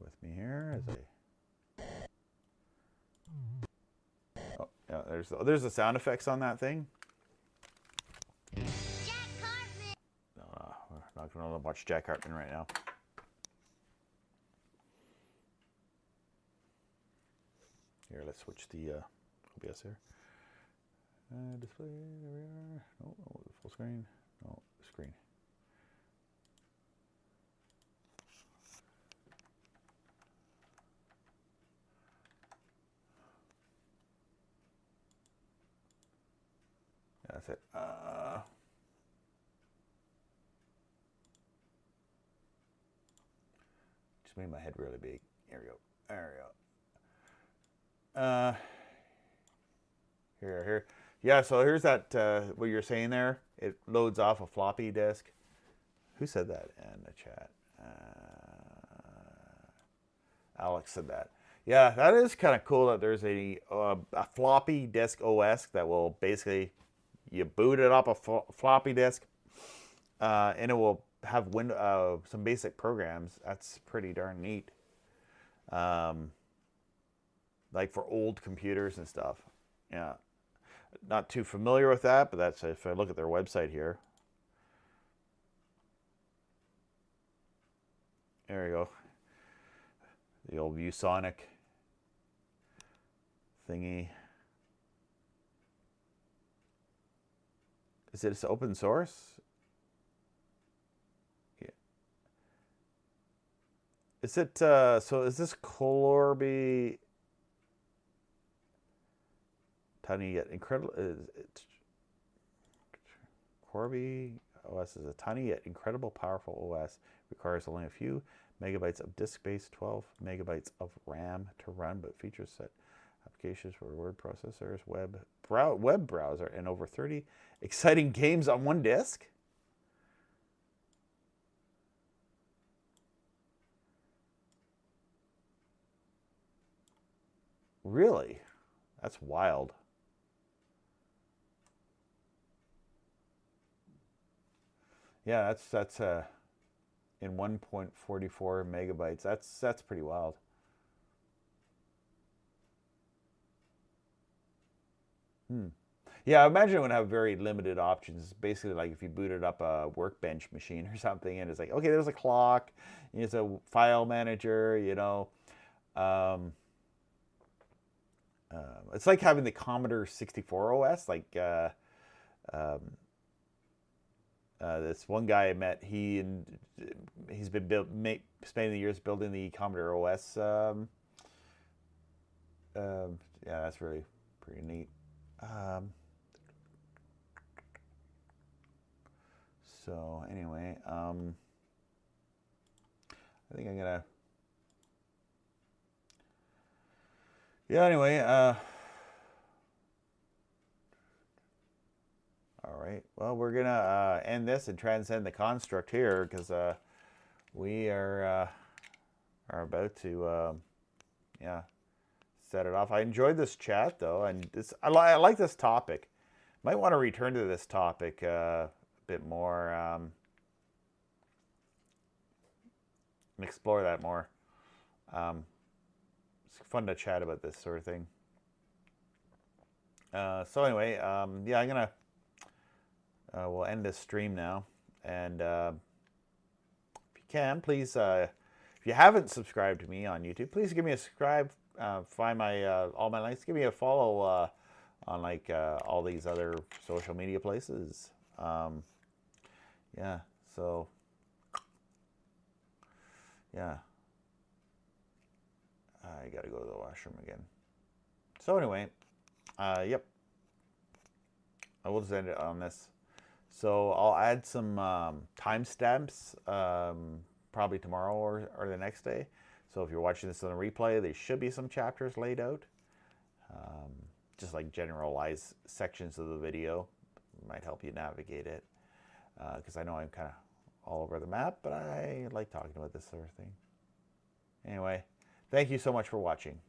with me here as I. Oh yeah, there's the sound effects on that thing. No, we're not going to watch Jack Hartman right now. Here, let's switch the OBS here. Display, there we are. No, full screen. No, screen. Yeah, that's it. Just made my head really big. Here we go. There we go. Here. Yeah, so here's that, what you're saying there. It loads off a floppy disk. Who said that in the chat? Alex said that. Yeah, that is kind of cool that there's a floppy disk OS that will basically, you boot it up a floppy disk, and it will have some basic programs. That's pretty darn neat. Like for old computers and stuff. Yeah. Not too familiar with that, but that's if I look at their website here. There you go. The old ViewSonic thingy. Is it open source? Yeah. Is it, so is this Colorby? Tiny yet incredible. Corby OS is a tiny yet incredible powerful OS. Requires only a few megabytes of disk space, 12 megabytes of RAM to run, but features set applications for word processors, web browser, and over 30 exciting games on one disk. Really? That's wild. Yeah, that's in 1.44 megabytes. That's pretty wild. Yeah, I imagine it would have very limited options. Basically, like if you booted up a Workbench machine or something, and it's like, okay, there's a clock, it's a file manager, it's like having the Commodore 64 OS. Like this one guy I met, he's been spending the years building the Commodore OS. Yeah, that's really pretty neat. So anyway, I think I'm gonna. Yeah. Anyway. All right. Well, we're gonna end this and transcend the construct here because we are about to yeah, set it off. I enjoyed this chat though, and I like this topic. Might want to return to this topic a bit more and explore that more. It's fun to chat about this sort of thing. So anyway, yeah, I'm gonna. We'll end this stream now, and if you can, please, if you haven't subscribed to me on YouTube, please give me a subscribe. Find my all my links. Give me a follow on like all these other social media places. Yeah. So yeah, I gotta go to the washroom again. So anyway, yep, I will just end it on this. So I'll add some timestamps probably tomorrow or the next day. So if you're watching this on a replay, there should be some chapters laid out. Just like generalized sections of the video. Might help you navigate it. Because I know I'm kind of all over the map, but I like talking about this sort of thing. Anyway, thank you so much for watching.